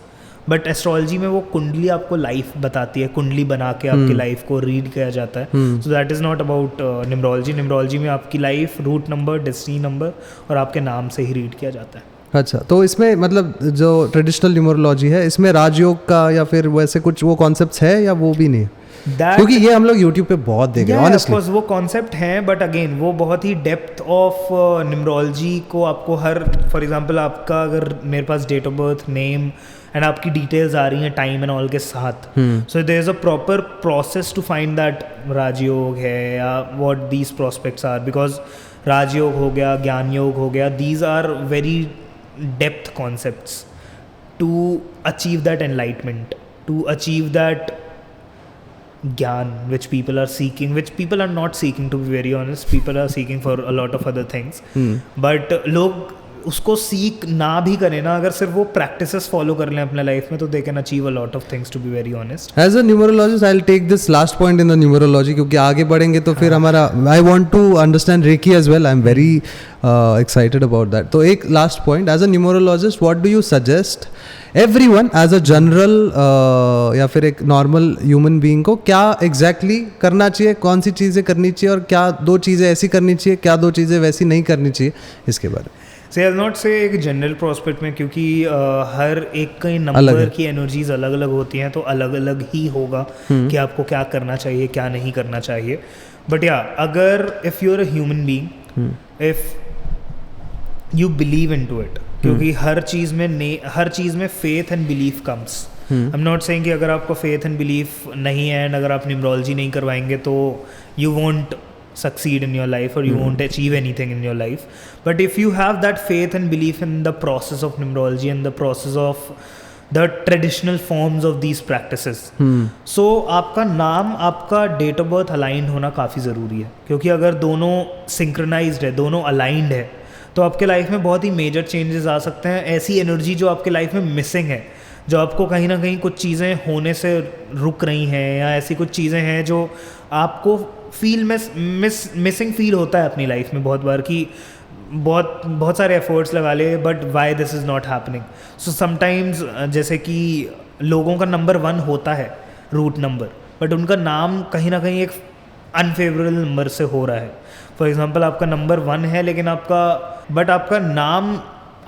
But astrology में वो कुंडली आपको लाइफ बताती है, कुंडली बना के आपकी लाइफ को रीड किया जाता है. So that is not about numerology. Numerology में आपकी life, root number, destiny number और आपके नाम से ही रीड किया जाता है. अच्छा, तो इसमें मतलब जो ट्रेडिशनल न्यूमरोलॉजी है इसमें राजयोग का या फिर वैसे कुछ वो कॉन्सेप्ट्स है या वो भी नहीं? क्योंकि ये हम लोग यूट्यूब पे बहुत देख रहे हैं ऑनेस्टली. वो कॉन्सेप्ट हैं, बट अगेन वो बहुत ही डेप्थ ऑफ न्यूमरोलॉजी को आपको हर, फॉर एग्जांपल आपका अगर मेरे पास date of birth, name and आपकी डिटेल्स आ रही हैं टाइम एंड ऑल के साथ, so there is a proper process to find that Rajyog है या what these prospects are. Because Rajyog हो गया, ज्ञान योग हो गया, these are very depth concepts to achieve that enlightenment, to achieve that gyan which people are seeking, which people are not seeking, to be very honest. People are seeking for a lot of other things. But लोग उसको सीख ना भी करें ना, अगर सिर्फ वो प्रैक्टिसेस फॉलो कर लें अपने लाइफ में, तो they can achieve a lot of things, to be very honest. As a numerologist I will take this last point in the numerology, क्योंकि आगे बढ़ेंगे तो फिर हमारा I want to understand reiki as well. I am very excited about that. तो एक last point, as a numerologist what do you suggest everyone as a general या फिर एक नॉर्मल ह्यूमन बीइंग को क्या एग्जैक्टली करना चाहिए, कौन सी चीज़ें करनी चाहिए और क्या 2 चीज़ें ऐसी करनी चाहिए, क्या 2 चीज़ें वैसी नहीं करनी चाहिए, इसके बारे में? से आई नॉट से एक जनरल प्रोस्पेक्ट में, क्योंकि हर एक के नंबर की एनर्जीज अलग अलग होती हैं, तो अलग अलग ही होगा कि आपको क्या करना चाहिए, क्या नहीं करना चाहिए. बट या अगर if you are a human being, if you believe into it, क्योंकि हर चीज़ में faith and belief comes. I am not saying कि अगर आपको फेथ एंड बिलीफ नहीं है एंड अगर आप न्यूमरोलॉजी नहीं करवाएंगे तो you won't succeed in your life or you won't achieve anything in your life. But if you have that faith and belief in the process of numerology and the process of the traditional forms of these practices, so आपका नाम, आपका date of birth aligned होना काफ़ी ज़रूरी है. क्योंकि अगर दोनों सिंक्रोनाइज्ड है, दोनों अलाइंड है, तो आपके लाइफ में बहुत ही मेजर चेंजेस आ सकते हैं. ऐसी एनर्जी जो आपके लाइफ में मिसिंग है, जो आपको कहीं ना कहीं कुछ चीज़ें होने से रुक रही हैं, या ऐसी कुछ चीज़ें हैं जो आपको मिसिंग फील होता है अपनी लाइफ में बहुत बार, कि बहुत सारे एफर्ट्स लगा ले but why this is not happening. So sometimes जैसे कि लोगों का नंबर 1 होता है रूट नंबर, बट उनका नाम कहीं ना कहीं एक अनफेवरेबल नंबर से हो रहा है। फॉर एग्जांपल आपका नंबर 1 है लेकिन आपका नाम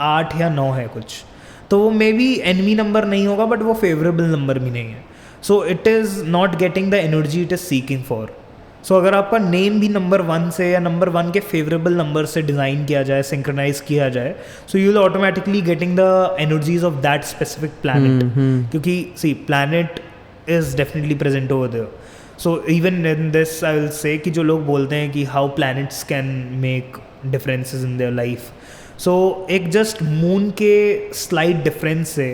8 या 9 है कुछ, तो वो मे बी एनिमी नंबर नहीं होगा बट वो फेवरेबल नंबर भी नहीं है। So it is not getting the energy it is seeking for. So अगर आपका नेम भी नंबर 1 से या नंबर 1 के फेवरेबल नंबर से डिज़ाइन किया जाए, सिंक्रोनाइज किया जाए, so you will automatically getting the energies of that specific planet, क्योंकि see planet is definitely present over there. So even in this I will say कि जो लोग बोलते हैं कि how planets can make differences in their life, so एक just moon के slight difference से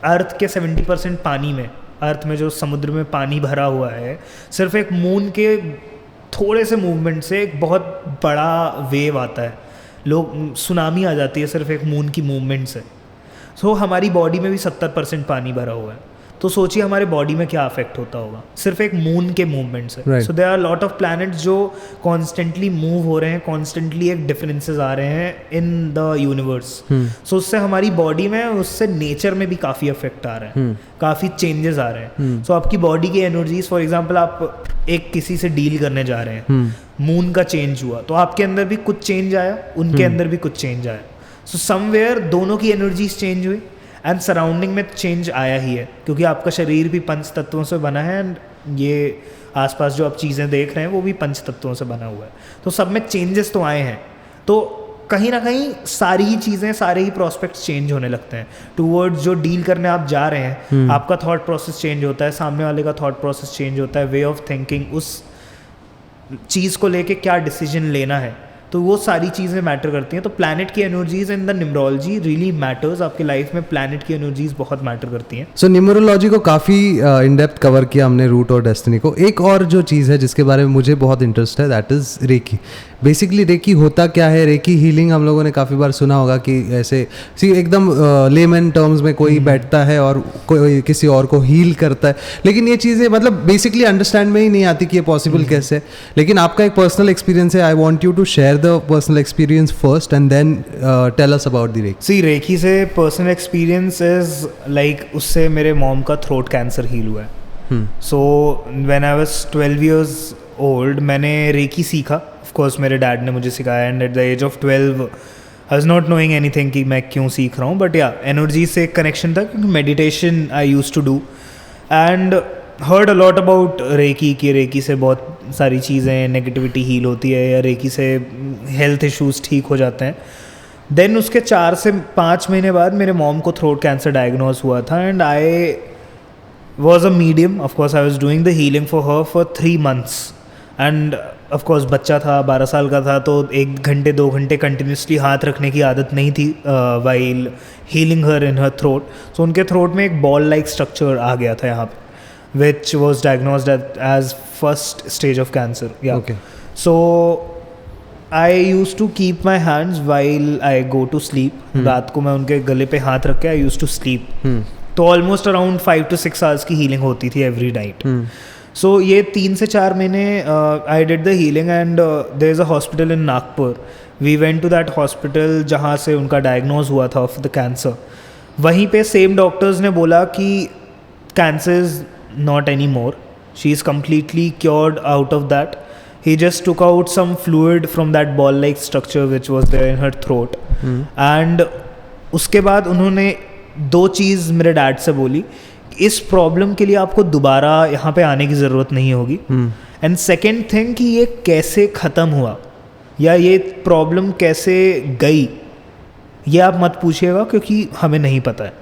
अर्थ के 70% पानी में, अर्थ में जो समुद्र में पानी भरा हुआ है, सिर्फ एक मून के थोड़े से मूवमेंट से एक बहुत बड़ा वेव आता है, लोग सुनामी आ जाती है सिर्फ एक मून की मूवमेंट से। सो हमारी बॉडी में भी 70% पानी भरा हुआ है, तो सोचिए हमारे बॉडी में क्या अफेक्ट होता होगा सिर्फ एक मून के मूवमेंट से। So there are lot of planets जो कॉन्स्टेंटली मूव हो रहे हैं, कॉन्स्टेंटली एक डिफरेंसेस आ रहे हैं इन द यूनिवर्स। सो उससे हमारी बॉडी में, उससे नेचर में भी काफ़ी अफेक्ट आ रहा है, काफ़ी चेंजेस आ रहे हैं। सो आपकी बॉडी की एनर्जीज, फॉर एग्जाम्पल आप एक किसी से डील करने जा रहे हैं, मून का चेंज हुआ तो आपके अंदर भी कुछ चेंज आया, उनके अंदर भी कुछ चेंज आया। सो समवेयर दोनों की एनर्जीज चेंज हुई एंड सराउंडिंग में चेंज आया ही है, क्योंकि आपका शरीर भी 5 तत्वों से बना है एंड ये आसपास जो आप चीज़ें देख रहे हैं वो भी 5 तत्वों से बना हुआ है। तो सब में चेंजेस तो आए हैं, तो कहीं ना कहीं सारी ही चीज़ें, सारे ही प्रोस्पेक्ट्स चेंज होने लगते हैं टूवर्ड्स जो डील करने आप जा रहे हैं। आपका थॉट प्रोसेस चेंज होता है, सामने वाले का थॉट प्रोसेस चेंज होता है, वे ऑफ थिंकिंग, उस चीज़ को लेके क्या डिसीजन लेना है, तो वो सारी चीज़ें मैटर करती हैं। तो प्लैनेट की energies in the numerology really matters. आपके लाइफ में प्लैनेट की एनर्जीज बहुत मैटर करती हैं। सो न्यूमरोलॉजी को काफ़ी इन डेप्थ कवर किया हमने, रूट और डेस्टिनी को। एक और जो चीज़ है जिसके बारे में मुझे बहुत इंटरेस्ट है, that is reiki. Basically reiki होता क्या है? रेकी हीलिंग हम लोगों ने काफ़ी बार सुना होगा कि ऐसे एकदम लेमन टर्म्स में कोई बैठता है और कोई किसी और को हील करता है, लेकिन ये चीज़ें मतलब बेसिकली अंडरस्टैंड में ही नहीं आती कि ये पॉसिबल कैसे है। लेकिन आपका एक पर्सनल एक्सपीरियंस है, I want you to share the personal experience first and then tell us about the reiki. See reiki से पर्सनल एक्सपीरियंस इज लाइक, उससे मेरे मॉम का थ्रोट कैंसर हील हुआ है। So when I was 12 years old मैंने reiki सीखा। Of course मेरे dad ने मुझे सिखाया and at the age of 12 I was not knowing anything कि मैं क्यों सीख रहा हूँ, बट या एनर्जी से एक कनेक्शन था, क्योंकि meditation I used to do and heard a lot about reiki कि रेकी से बहुत सारी चीज़ें, नेगेटिविटी हील होती है या रेकी से हेल्थ इश्यूज ठीक हो जाते हैं। देन उसके 4 से 5 महीने बाद मेरे मॉम को थ्रोट कैंसर डायग्नोज हुआ था and I was a medium. Of course I was doing the healing for her for 3 months end of course बच्चा था, 12 साल का था, तो 1 घंटे 2 घंटे कंटिन्यूसली हाथ रखने की आदत नहीं थी वाइल हीलिंग हर इन हर थ्रोट। सो उनके थ्रोट में एक बॉल लाइक स्ट्रक्चर आ गया था यहाँ पे, which was diagnosed as first stage of cancer. Yeah. Okay. So I used to keep my hands while I go to sleep. रात को मैं उनके गले पे हाथ रख के I used to sleep. तो almost around 5 to 6 hours की healing होती थी every night. So ये 3 से 4 महीने I did the healing and there is a hospital in Nagpur. We went to that hospital जहाँ से उनका diagnose हुआ था of the cancer. वहीं पे same doctors ने बोला कि cancer is not anymore. She is completely cured out of that. He just took out some fluid from that ball-like structure which was there in her throat. And उसके बाद उन्होंने 2 चीज़ मेरे dad से बोली, इस प्रॉब्लम के लिए आपको दोबारा यहाँ पे आने की ज़रूरत नहीं होगी। एंड सेकेंड थिंग कि ये कैसे ख़त्म हुआ या ये प्रॉब्लम कैसे गई, ये आप मत पूछिएगा क्योंकि हमें नहीं पता है।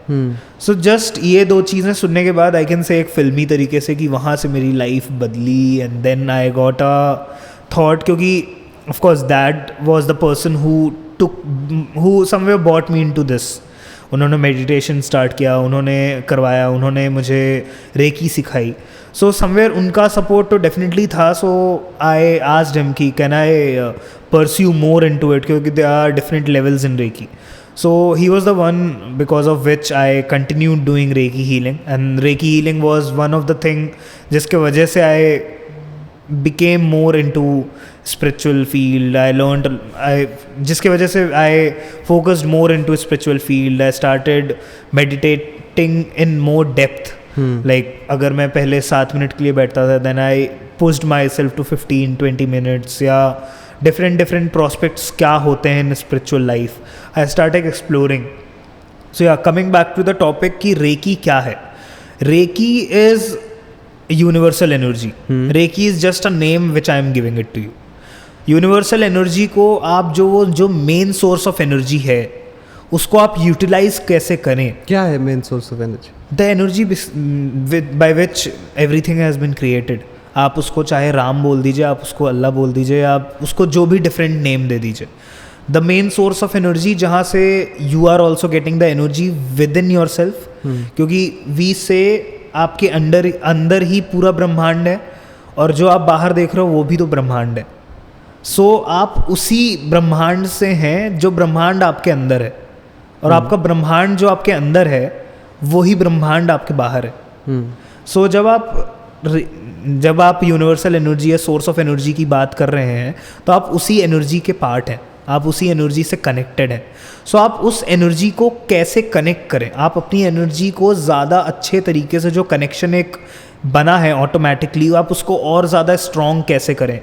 सो जस्ट ये 2 चीज़ें सुनने के बाद आई कैन से एक फिल्मी तरीके से कि वहाँ से मेरी लाइफ बदली and then I got a thought, क्योंकि of course that was the person who somewhere brought me into this. उन्होंने मेडिटेशन स्टार्ट किया, उन्होंने करवाया, उन्होंने मुझे रेकी सिखाई। सो समवेयर उनका सपोर्ट तो डेफिनेटली था। सो आई आस्क्ड हिम कि can I pursue more into it, क्योंकि there are different levels in Reiki. So he was the one because of which I continued doing Reiki healing, and Reiki healing was one of the thing जिसके वजह से I became more into spiritual field. I learned जिसके वजह से I focused more into spiritual field. I started connecting in more depth. Like अगर मैं पहले 7 minute के लिए बैठता था, then I pushed myself to 15-20 minutes, या डिफरेंट प्रोस्पेक्ट्स क्या होते हैं in spiritual life. I started exploring. So या coming back to the topic कि रेकी क्या है. Reiki is universal energy. Reiki is just a name which I am giving it to you. Universal energy को आप जो main source of energy है उसको आप यूटिलाइज कैसे करें. क्या है main source of energy? The energy by which everything has been created. आप उसको चाहे राम बोल दीजिए, आप उसको अल्लाह बोल दीजिए, आप उसको जो भी डिफरेंट नेम दे दीजिए. The main source of energy जहाँ से you are also getting the energy within yourself. क्योंकि वी से आपके अंदर ही पूरा ब्रह्मांड है, और जो आप बाहर देख रहे हो वो भी तो ब्रह्मांड है. सो आप उसी ब्रह्मांड से हैं जो ब्रह्मांड आपके अंदर है, और आपका ब्रह्मांड जो आपके अंदर है वही ब्रह्मांड आपके बाहर है. सो जब आप यूनिवर्सल एनर्जी या सोर्स ऑफ एनर्जी की बात कर रहे हैं तो आप उसी एनर्जी के पार्ट हैं, आप उसी एनर्जी से कनेक्टेड हैं. सो आप उस एनर्जी को कैसे कनेक्ट करें, आप अपनी एनर्जी को ज़्यादा अच्छे तरीके से, जो कनेक्शन एक बना है ऑटोमेटिकली, आप उसको और ज़्यादा स्ट्रॉन्ग कैसे करें.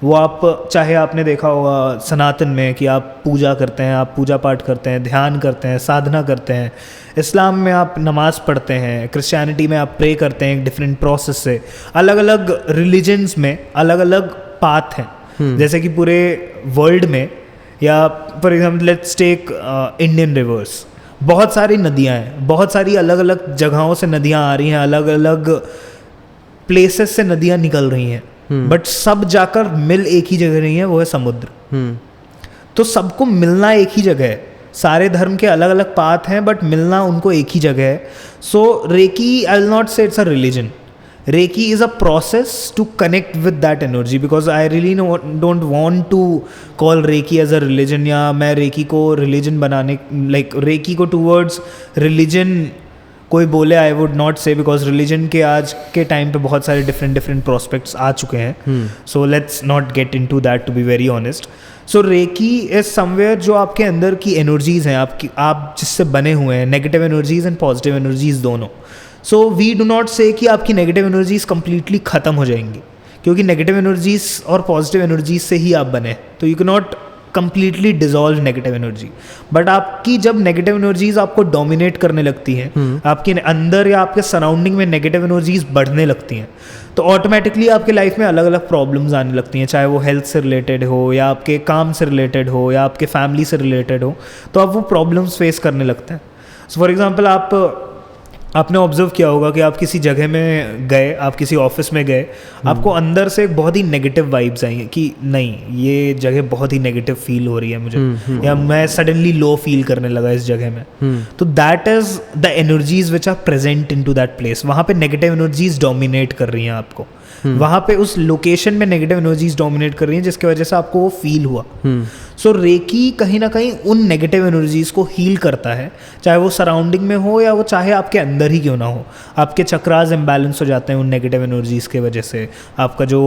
वो आप चाहे आपने देखा होगा सनातन में कि आप पूजा करते हैं, आप पूजा पाठ करते हैं, ध्यान करते हैं, साधना करते हैं. इस्लाम में आप नमाज़ पढ़ते हैं, क्रिश्चियनिटी में आप प्रे करते हैं एक डिफरेंट प्रोसेस से. अलग अलग रिलीजन्स में अलग अलग पाथ हैं. जैसे कि पूरे वर्ल्ड में, या for example let's take Indian rivers. बहुत सारी नदियाँ हैं, बहुत सारी अलग अलग जगहों से नदियाँ आ रही हैं, अलग अलग प्लेसेस से नदियाँ निकल रही हैं, बट सब जाकर मिल एक ही जगह रही है, वो है समुद्र. तो सबको मिलना एक ही जगह है. सारे धर्म के अलग अलग पाथ हैं, बट मिलना उनको एक ही जगह है. So Reiki, I will not say it's a religion. Reiki is a process to connect with that energy, because I really don't want to call Reiki as a religion, या मैं Reiki को religion बनाने, like Reiki को towards religion कोई बोले, I would not say, because religion के आज के टाइम पे बहुत सारे डिफरेंट प्रोस्पेक्ट्स आ चुके हैं. So let's not get into that, to be very honest. So Reiki is somewhere जो आपके अंदर की एनर्जीज़ हैं, आप जिससे बने हुए हैं, negative energies and positive energies दोनों. सो वी डू नॉट से कि आपकी नेगेटिव एनर्जीज कंप्लीटली ख़त्म हो जाएंगी, क्योंकि नेगेटिव एनर्जीज और पॉजिटिव एनर्जीज से ही आप बने. तो you can not completely dissolve negative energy. But आपकी जब नेगेटिव एनर्जीज आपको डोमिनेट करने लगती हैं, आपके अंदर या आपके सराउंडिंग में नेगेटिव एनर्जीज बढ़ने लगती हैं, तो ऑटोमेटिकली आपके लाइफ में अलग अलग प्रॉब्लम्स आने लगती हैं. चाहे वो हेल्थ से रिलेटेड हो, या आपके काम से रिलेटेड हो, या आपके फैमिली से रिलेटेड हो, तो आप वो प्रॉब्लम्स फेस करने लगते हैं. सो फॉर एग्जाम्पल आपने ऑब्जर्व किया होगा कि आप किसी जगह में गए, आप किसी ऑफिस में गए, आपको अंदर से एक बहुत ही नेगेटिव वाइब्स आई कि नहीं, ये जगह बहुत ही नेगेटिव फील हो रही है मुझे, या मैं सडनली लो फील करने लगा इस जगह में. तो that is the energies which are present in to that place. वहाँ पे नेगेटिव एनर्जीज डोमिनेट कर रही हैं आपको. वहाँ पे उस लोकेशन में नेगेटिव एनर्जीज डोमिनेट कर रही हैं, जिसकी वजह से आपको वो फील हुआ. सो रेकी कहीं ना कहीं उन नेगेटिव एनर्जीज को हील करता है, चाहे वो सराउंडिंग में हो या वो चाहे आपके अंदर ही क्यों ना हो. आपके चक्रास इम्बैलेंस हो जाते हैं उन नेगेटिव एनर्जीज की वजह से. आपका जो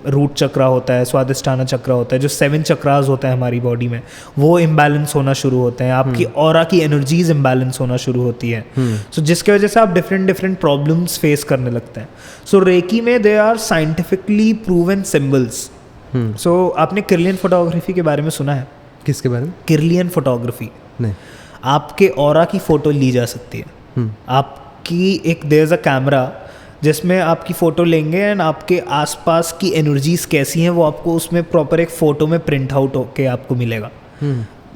रूट चक्रा होता है, स्वादिष्ठाना चक्रा होता है, जो 7 चक्रास होता है हमारी बॉडी में, वो इम्बैलेंस होना शुरू होते हैं. आपकी ऑरा की एनर्जीज इम्बैलेंस होना शुरू होती है. सो जिसकी वजह से आप डिफरेंट प्रॉब्लम्स फेस करने लगते हैं. सो रेकी में they are scientifically proven symbols. So आपने किर्लियन फोटोग्राफी के बारे में सुना है? किसके बारे में? Kirlian photography. नहीं. आपके ऑरा की फ़ोटो ली जा सकती है. आपकी एक देयर इज़ अ कैमरा जिसमें आपकी फ़ोटो लेंगे, एंड आपके आसपास की एनर्जीज कैसी हैं वो आपको उसमें प्रॉपर एक फ़ोटो में प्रिंट आउट होके आपको मिलेगा.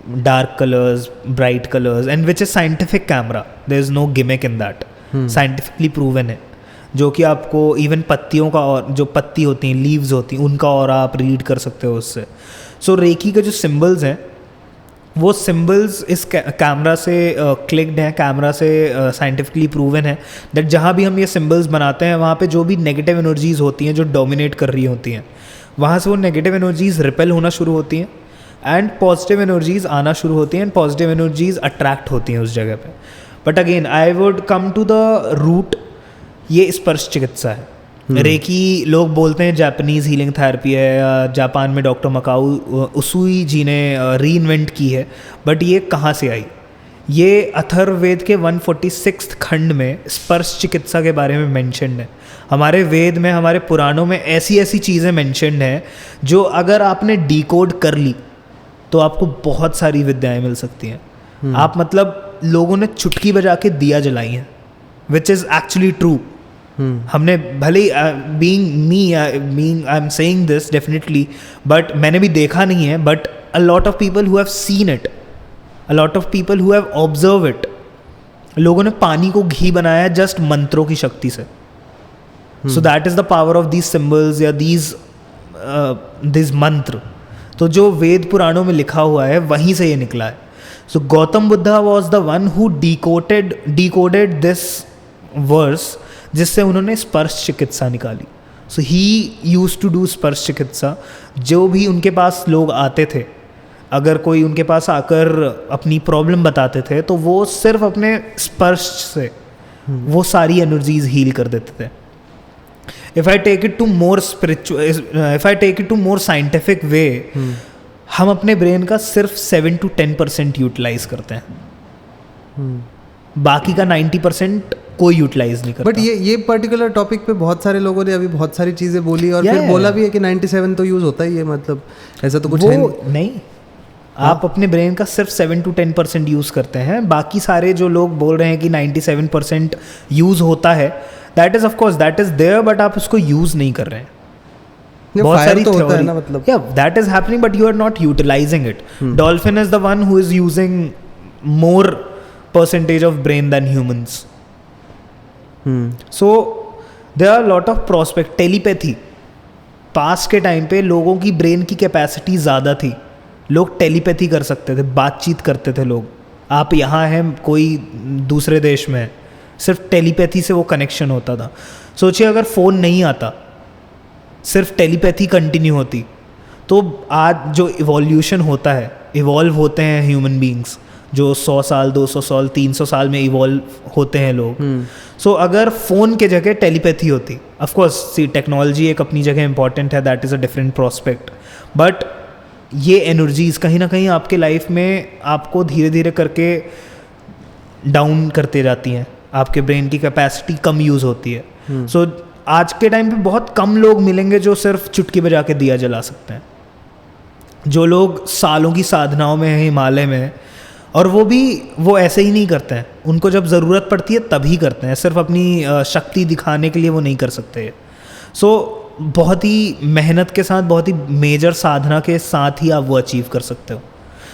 Dark colours, bright colours, and which is scientific camera. There is no gimmick in that. Scientifically proven है, जो कि आपको इवन पत्तियों का, और जो पत्ती होती हैं, लीव्स होती हैं, उनका ऑरा आप रीड कर सकते हो उससे. सो रेकी के जो सिम्बल्स हैं, वो सिम्बल्स इस कैमरा से क्लिक्ड हैं, कैमरा से साइंटिफिकली प्रूवन है दैट जहाँ भी हम ये सिम्बल्स बनाते हैं, वहाँ पे जो भी नेगेटिव एनर्जीज होती हैं जो डोमिनेट कर रही होती हैं, वहाँ से वो नेगेटिव एनर्जीज रिपेल होना शुरू होती हैं, एंड पॉजिटिव एनर्जीज आना शुरू होती हैं, एंड पॉजिटिव एनर्जीज अट्रैक्ट होती हैं उस जगह पे. But again I would come to the root. ये स्पर्श चिकित्सा है. रेकी लोग बोलते हैं जापानीज़ हीलिंग थेरेपी है, या जापान में डॉक्टर मकाऊ उसुई जी ने री इन्वेंट की है. बट ये कहाँ से आई? ये अथर्ववेद के 146 खंड में स्पर्श चिकित्सा के बारे में मेंशन्ड है। हमारे वेद में, हमारे पुराणों में ऐसी ऐसी चीज़ें मेंशन्ड हैं जो अगर आपने डिकोड कर ली तो आपको बहुत सारी विद्याएं मिल सकती हैं। आप मतलब लोगों ने चुटकी बजा के दिया जलाई हैं, विच इज़ एक्चुअली ट्रू। हमने भले being I am saying this definitely, but मैंने भी देखा नहीं है, but a lot of people who have seen it, a lot of people who have observe it. लोगों ने पानी को घी बनाया जस्ट मंत्रों की शक्ति से। So that is the power of these symbols या दीज मंत्र। तो जो वेद पुराणों में लिखा हुआ है वहीं से ये निकला है। So Gautam Buddha was the one who decoded this verse, जिससे उन्होंने स्पर्श चिकित्सा निकाली। So he used to do स्पर्श चिकित्सा। जो भी उनके पास लोग आते थे, अगर कोई उनके पास आकर अपनी प्रॉब्लम बताते थे तो वो सिर्फ अपने स्पर्श से वो सारी एनर्जीज हील कर देते थे। If I take it to more spiritual, if I take it to more scientific way, हम अपने ब्रेन का सिर्फ 7 to 10% यूटिलाइज करते हैं। बाकी का 90% कोई यूटिलाइज नहीं करता। बट ये पर्टिकुलर टॉपिक पे बहुत सारे लोगों ने अभी बहुत सारी चीजें बोली और फिर बोला भी है कि 97 तो यूज होता ही है, मतलब ऐसा तो कुछ है नहीं। आप अपने ब्रेन का सिर्फ 7 to 10% यूज करते हैं। बाकी सारे जो लोग बोल रहे हैं कि 97% यूज होता है, that is of course that is there, but आप उसको यूज नहीं कर रहे हैं। बहुत सारी तो होता है ना, मतलब that is happening but you are not utilising it. Dolphin is the one who is using more percentage of brain than humans. So there are lot of prospect. Telepathy, पास के टाइम पे लोगों की ब्रेन की capacity ज़्यादा थी, लोग telepathy कर सकते थे, बातचीत करते थे लोग। आप यहाँ हैं, कोई दूसरे देश में है, सिर्फ टेलीपैथी से वो कनेक्शन होता था। सोचिए अगर फ़ोन नहीं आता, सिर्फ टेलीपैथी कंटिन्यू होती, तो आज जो इवोल्यूशन होता है, इवॉल्व होते हैं ह्यूमन बींग्स, जो 100 साल 200 साल 300 साल में इवॉल्व होते हैं लोग। सो अगर फ़ोन के जगह टेलीपैथी होती, ऑफ कोर्स सी टेक्नोलॉजी एक अपनी जगह इंपॉर्टेंट है, that is a different prospect, but ये एनर्जीज़ कहीं ना कहीं आपके लाइफ में आपको धीरे धीरे करके डाउन करते जाती हैं। आपके ब्रेन की कैपेसिटी कम यूज़ होती है। सो आज के टाइम पे बहुत कम लोग मिलेंगे जो सिर्फ चुटकी बजा के दिया जला सकते हैं। जो लोग सालों की साधनाओं में हैं, हिमालय में, और वो ऐसे ही नहीं करते हैं। उनको जब ज़रूरत पड़ती है तभी करते हैं, सिर्फ अपनी शक्ति दिखाने के लिए वो नहीं कर सकते। सो बहुत ही मेहनत के साथ, बहुत ही मेजर साधना के साथ ही आप वो अचीव कर सकते हो।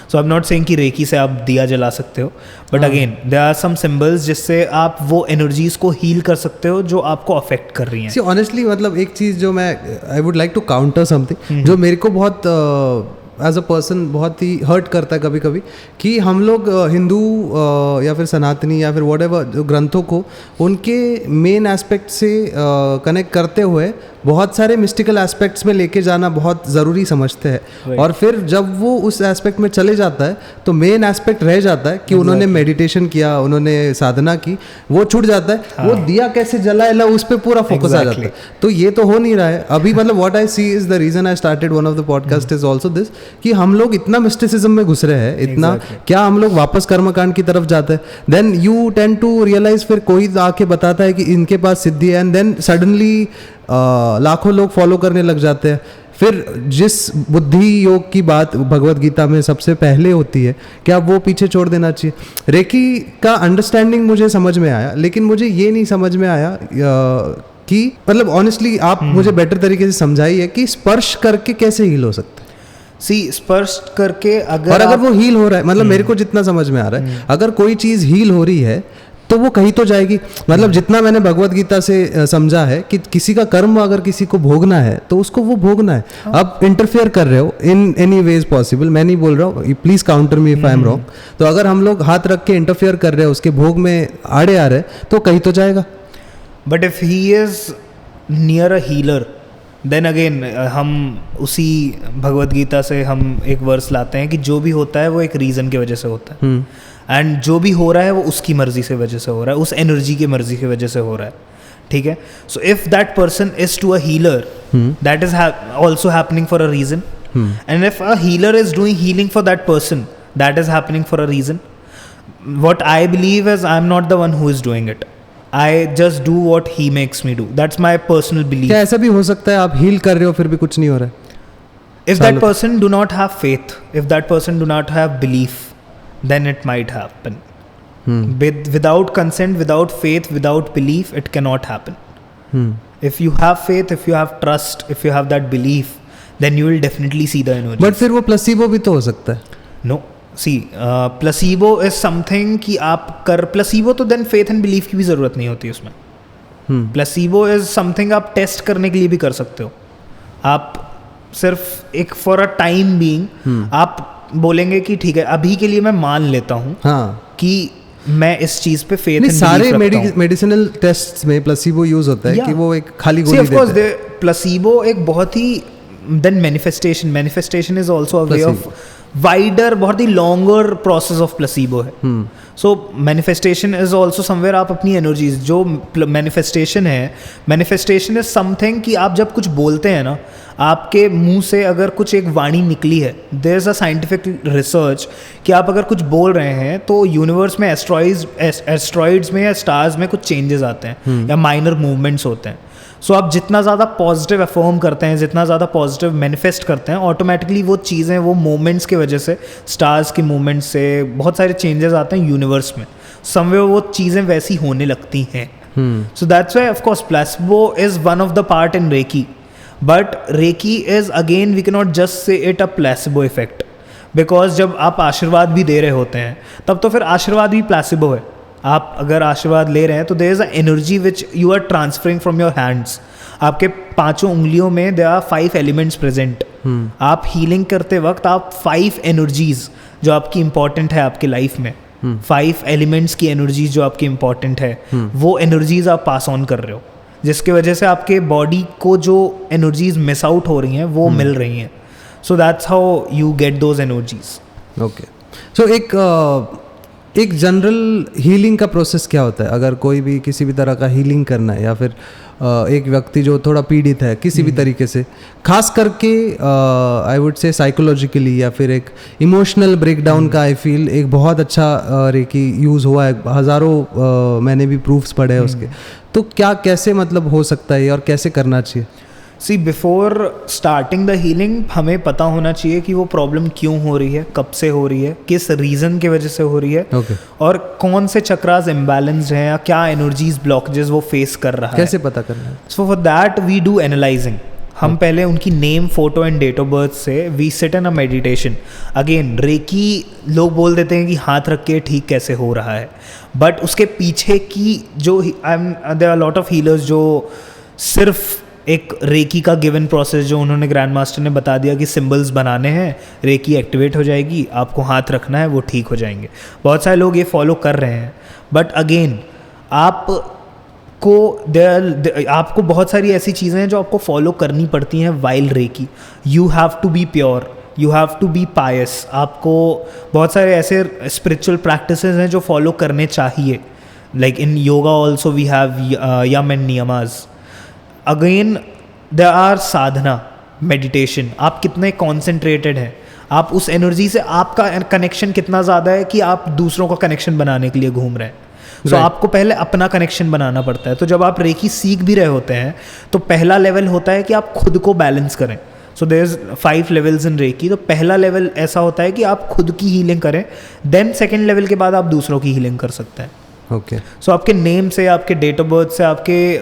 So I am not saying कि रेकी से आप दिया जला सकते हो, but again there are some symbols जिससे आप वो एनर्जीज को हील कर सकते हो जो आपको अफेक्ट कर रही हैं। सी ऑनेस्टली, मतलब एक चीज़ जो मैं I would like to counter something जो मेरे को बहुत एज अ पर्सन बहुत ही हर्ट करता है कभी कभी, कि हम लोग हिंदू या फिर सनातनी या फिर वॉट एवर जो ग्रंथों को उनके मेन एस्पेक्ट से कनेक्ट करते हुए बहुत सारे मिस्टिकल एस्पेक्ट्स में लेके जाना बहुत ज़रूरी समझते हैं। और फिर जब वो उस एस्पेक्ट में चले जाता है तो मेन एस्पेक्ट रह जाता है कि उन्होंने मेडिटेशन किया, उन्होंने साधना की, वो छूट जाता है। वो दिया कैसे जलाएला उस पर पूरा फोकस आ जाता है। तो ये तो हो नहीं रहा है अभी। मतलब what I see is the reason I started one of the podcast is also this, कि हम लोग इतना मिस्टिसिज्म में घुस रहे हैं, इतना क्या हम लोग वापस कर्मकांड की तरफ जाते हैं। Then you tend to realise, फिर कोई आके बताता है कि इनके पास सिद्धि है, एंड देन सडनली लाखों लोग फॉलो करने लग जाते हैं। फिर जिस बुद्धि योग की बात भगवत गीता में सबसे पहले होती है, क्या वो पीछे छोड़ देना चाहिए? रेकी का अंडरस्टैंडिंग मुझे समझ में आया, लेकिन मुझे ये नहीं समझ में आया कि मतलब ऑनेस्टली आप मुझे बेटर तरीके से समझाइए कि स्पर्श करके कैसे हील हो सकता है। सी स्पर्श करके अगर वो हील हो रहा है, मतलब मेरे को जितना समझ में आ रहा है, अगर कोई चीज़ हील हो रही है तो वो कहीं तो जाएगी। मतलब जितना मैंने भगवत गीता से समझा है कि किसी का कर्म अगर किसी को भोगना है तो उसको वो भोगना है। अब इंटरफेयर कर रहे हो इन एनी वेज पॉसिबल, मैं नहीं बोल रहा हूँ, please counter me if I am wrong. तो अगर हम लोग हाथ रख के इंटरफेयर कर रहे हैं, उसके भोग में आड़े आ रहे तो कहीं तो जाएगा। But if he is near a healer, then again हम उसी भगवत गीता से हम एक वर्स लाते हैं कि जो भी होता है वो एक रीज़न की वजह से होता है, एंड जो भी हो रहा है वो उसकी मर्जी से वजह से हो रहा है, उस एनर्जी की मर्जी की वजह से हो रहा है। ठीक है, so if that person is to a healer, that is also happening for a reason, and if a healer is doing healing for that person, that is happening for a reason. what I believe is I'm not the one who is doing it. I just do what he makes me do. That's my personal belief. क्या ऐसा भी हो सकता है आप heal कर रहे हो फिर भी कुछ नहीं हो रहा है? If that person do not have faith, if that person do not have belief, then it might happen. Without consent, without faith, without belief, it cannot happen. If you have faith, if you have trust, if you have that belief, then you will definitely see the energy. But फिर वो placebo भी तो हो सकता है. No. See, placebo is something कि आप कर placebo तो then faith and belief की भी ज़रूरत नहीं होती उसमें. Placebo is something आप टेस्ट करने के लिए भी कर सकते हो. आप सिर्फ एक for a time being आप बोलेंगे कि ठीक है अभी के लिए मैं मान लेता हूँ कि मैं इस चीज पे फेथ एंड सारे मेडिसिनल टेस्ट्स में प्लेसिबो यूज होता है कि वो एक खाली गोली देते हैं. प्लेसिबो एक बहुत ही then manifestation is also a way of wider बहुत ही लॉन्गर प्रोसेस ऑफ प्लेसिबो है. So manifestation is also somewhere आप अपनी एनर्जीज जो मैनिफेस्टेशन इज समथिंग कि आप जब कुछ बोलते हैं ना आपके मुंह से अगर कुछ एक वाणी निकली है there is a scientific research कि आप अगर कुछ बोल रहे हैं तो यूनिवर्स में एस्ट्रॉइड्स में या स्टार्स में कुछ चेंजेस आते हैं या माइनर मूवमेंट्स होते हैं. सो आप जितना ज़्यादा पॉजिटिव अफर्म करते हैं जितना ज़्यादा पॉजिटिव मैनिफेस्ट करते हैं ऑटोमेटिकली वो चीज़ें वो मूवमेंट्स की वजह से स्टार्स की मूवमेंट से बहुत सारे चेंजेस आते हैं यूनिवर्स में समवेयर वो चीज़ें वैसी होने लगती हैं. So that's why of course placebo is one of the part in Reiki. But Reiki is again we can not just say it a placebo effect because जब आप आशीर्वाद भी दे रहे होते हैं तब तो फिर आशीर्वाद भी प्लेसिबो है. आप अगर आशीर्वाद ले रहे हैं तो there is a energy which you are transferring from your hands. आपके 5 उंगलियों में देयर आर 5 एलिमेंट्स प्रेजेंट. आप हीलिंग करते वक्त आप 5 एनर्जीज जो आपकी इंपॉर्टेंट है आपके लाइफ में 5 एलिमेंट्स की एनर्जीज जो आपकी इंपॉर्टेंट है वो एनर्जीज आप पास ऑन कर रहे हो जिसकी वजह से आपके बॉडी को जो एनर्जीज मिस आउट हो रही हैं वो मिल रही हैं. So that's how you get those energies. Okay. So एक जनरल हीलिंग का प्रोसेस क्या होता है अगर कोई भी किसी भी तरह का हीलिंग करना है या फिर एक व्यक्ति जो थोड़ा पीड़ित है किसी भी तरीके से खास करके आई वुड से साइकोलॉजिकली या फिर एक इमोशनल ब्रेकडाउन का आई फील एक बहुत अच्छा रेकी यूज़ हुआ है. हज़ारों मैंने भी प्रूफ्स पढ़े हैं उसके. तो क्या कैसे मतलब हो सकता है और कैसे करना चाहिए? See before starting the healing हमें पता होना चाहिए कि वो प्रॉब्लम क्यों हो रही है कब से हो रही है किस रीज़न की वजह से हो रही है और कौन से चक्रास इम्बैलेंस्ड हैं या क्या एनर्जीज ब्लॉकेजेस वो फेस कर रहा है. कैसे पता करना है? So for that we do analysing. हम पहले उनकी name photo and date of birth से we sit in a meditation. Again reiki लोग बोल देते हैं कि हाथ रख के ठीक कैसे हो रहा है बट उसके पीछे की जो there are lot of healers जो सिर्फ एक रेकी का गिवन प्रोसेस जो उन्होंने ग्रैंड मास्टर ने बता दिया कि सिंबल्स बनाने हैं रेकी एक्टिवेट हो जाएगी आपको हाथ रखना है वो ठीक हो जाएंगे. बहुत सारे लोग ये फॉलो कर रहे हैं बट अगेन आपको बहुत सारी ऐसी चीज़ें हैं जो आपको फॉलो करनी पड़ती हैं while reiki. You have to be pure you have to be pious. आपको बहुत सारे ऐसे स्पिरिचुअल प्रैक्टिसेस हैं जो फॉलो करने चाहिए. Like in yoga also we have yam and niyamas. Again there are sadhana meditation. आप कितने कॉन्सेंट्रेटेड हैं आप उस एनर्जी से आपका कनेक्शन कितना ज़्यादा है कि आप दूसरों का कनेक्शन बनाने के लिए घूम रहे हैं. सो आपको पहले अपना कनेक्शन बनाना पड़ता है. तो जब आप रेकी सीख भी रहे होते हैं तो पहला लेवल होता है कि आप खुद को बैलेंस करें. So there is 5 levels in Reiki. तो पहला लेवल ऐसा होता है कि आप खुद की हीलिंग करें देन सेकेंड लेवल के बाद आप दूसरों की हीलिंग कर सकते हैं. ओके. सो आपके नेम से आपके डेट ऑफ बर्थ से आपके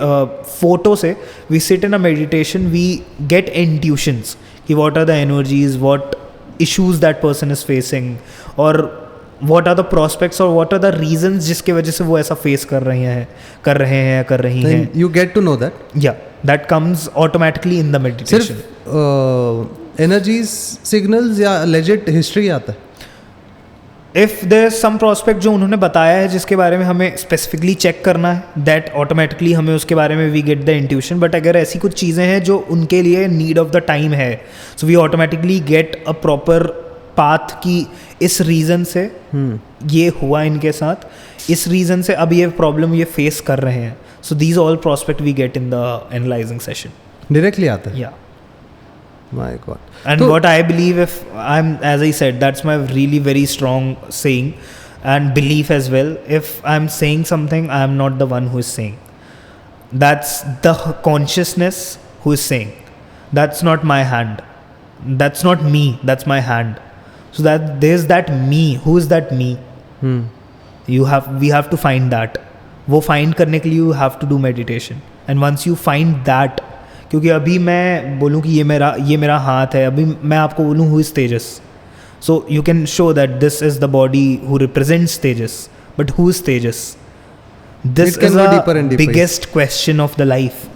फोटो से we sit in a meditation we get intuitions कि what are the energies what issues that person is facing और व्हाट आर द प्रॉस्पेक्ट्स और व्हाट आर द रीजंस जिसके वजह से वो ऐसा फेस कर रही हैं. You get to know that. या that comes automatically in the meditation. सिर्फ एनर्जीज सिग्नल्स या लेजिट हिस्ट्री आता है? इफ़ देयर सम प्रॉस्पेक्ट जो उन्होंने बताया है जिसके बारे में हमें स्पेसिफिकली चेक करना है दैट ऑटोमेटिकली हमें उसके बारे में we get the intuition. But अगर ऐसी कुछ चीज़ें हैं जो उनके लिए नीड ऑफ द टाइम है so we automatically get a proper path की इस रीज़न से ये हुआ इनके साथ इस रीज़न से अब ये प्रॉब्लम ये फेस कर रहे हैं. So these all prospect we get in the analysing session. Directly आता है? या. My God. And what I believe, if I'm, as I said, that's my really very strong saying, and belief as well. If I'm saying something, I am not the one who is saying. That's the consciousness who is saying. That's not my hand. That's not me. That's my hand. So that there's that me. Who is that me? We have to find that. वो find करने के लिए you have to do meditation. And once you find that, क्योंकि अभी मैं बोलूँ कि ये मेरा हाथ है, अभी मैं आपको बोलूँ who is Tejas. So you can show that this is the body who represents Tejas. But who is Tejas? This It can is go deeper and the deeper. biggest question of the life.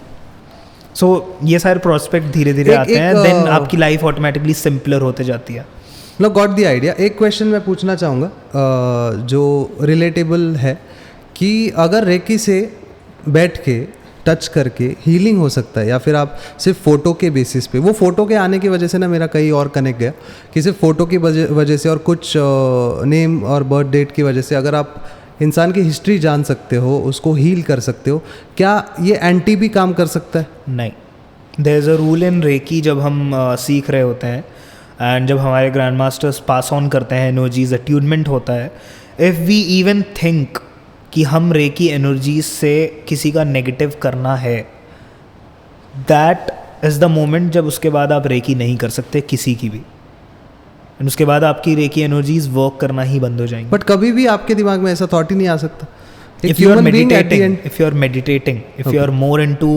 So ये सारे prospect धीरे धीरे आते हैं, then आपकी life automatically simpler होते जाती है. मतलब गॉट द आइडिया. एक क्वेश्चन मैं पूछना चाहूँगा जो रिलेटेबल है कि अगर रेकी से बैठ के टच करके हीलिंग हो सकता है, या फिर आप सिर्फ फ़ोटो के बेसिस पे, वो फ़ोटो के आने की वजह से ना मेरा कहीं और कनेक्ट गया कि सिर्फ फ़ोटो की वजह से और कुछ नेम और बर्थ डेट की वजह से अगर आप इंसान की हिस्ट्री जान सकते हो, उसको हील कर सकते हो, क्या ये एंटी भी काम कर सकता है? नहीं. There is a rule in Reiki. जब हम सीख रहे होते हैं एंड जब हमारे ग्रैंड मास्टर्स पास ऑन करते हैं एनर्जीज, अट्यूनमेंट होता है, इफ़ वी इवन थिंक कि हम रेकी एनर्जीज से किसी का नेगेटिव करना है, दैट इज़ द मोमेंट जब उसके बाद आप रेकी नहीं कर सकते किसी की भी. एंड उसके बाद आपकी रेकी एनर्जीज वर्क करना ही बंद हो जाएंगी. बट कभी भी आपके दिमाग में ऐसा थॉट ही नहीं आ सकता. If you are meditating, if you are more into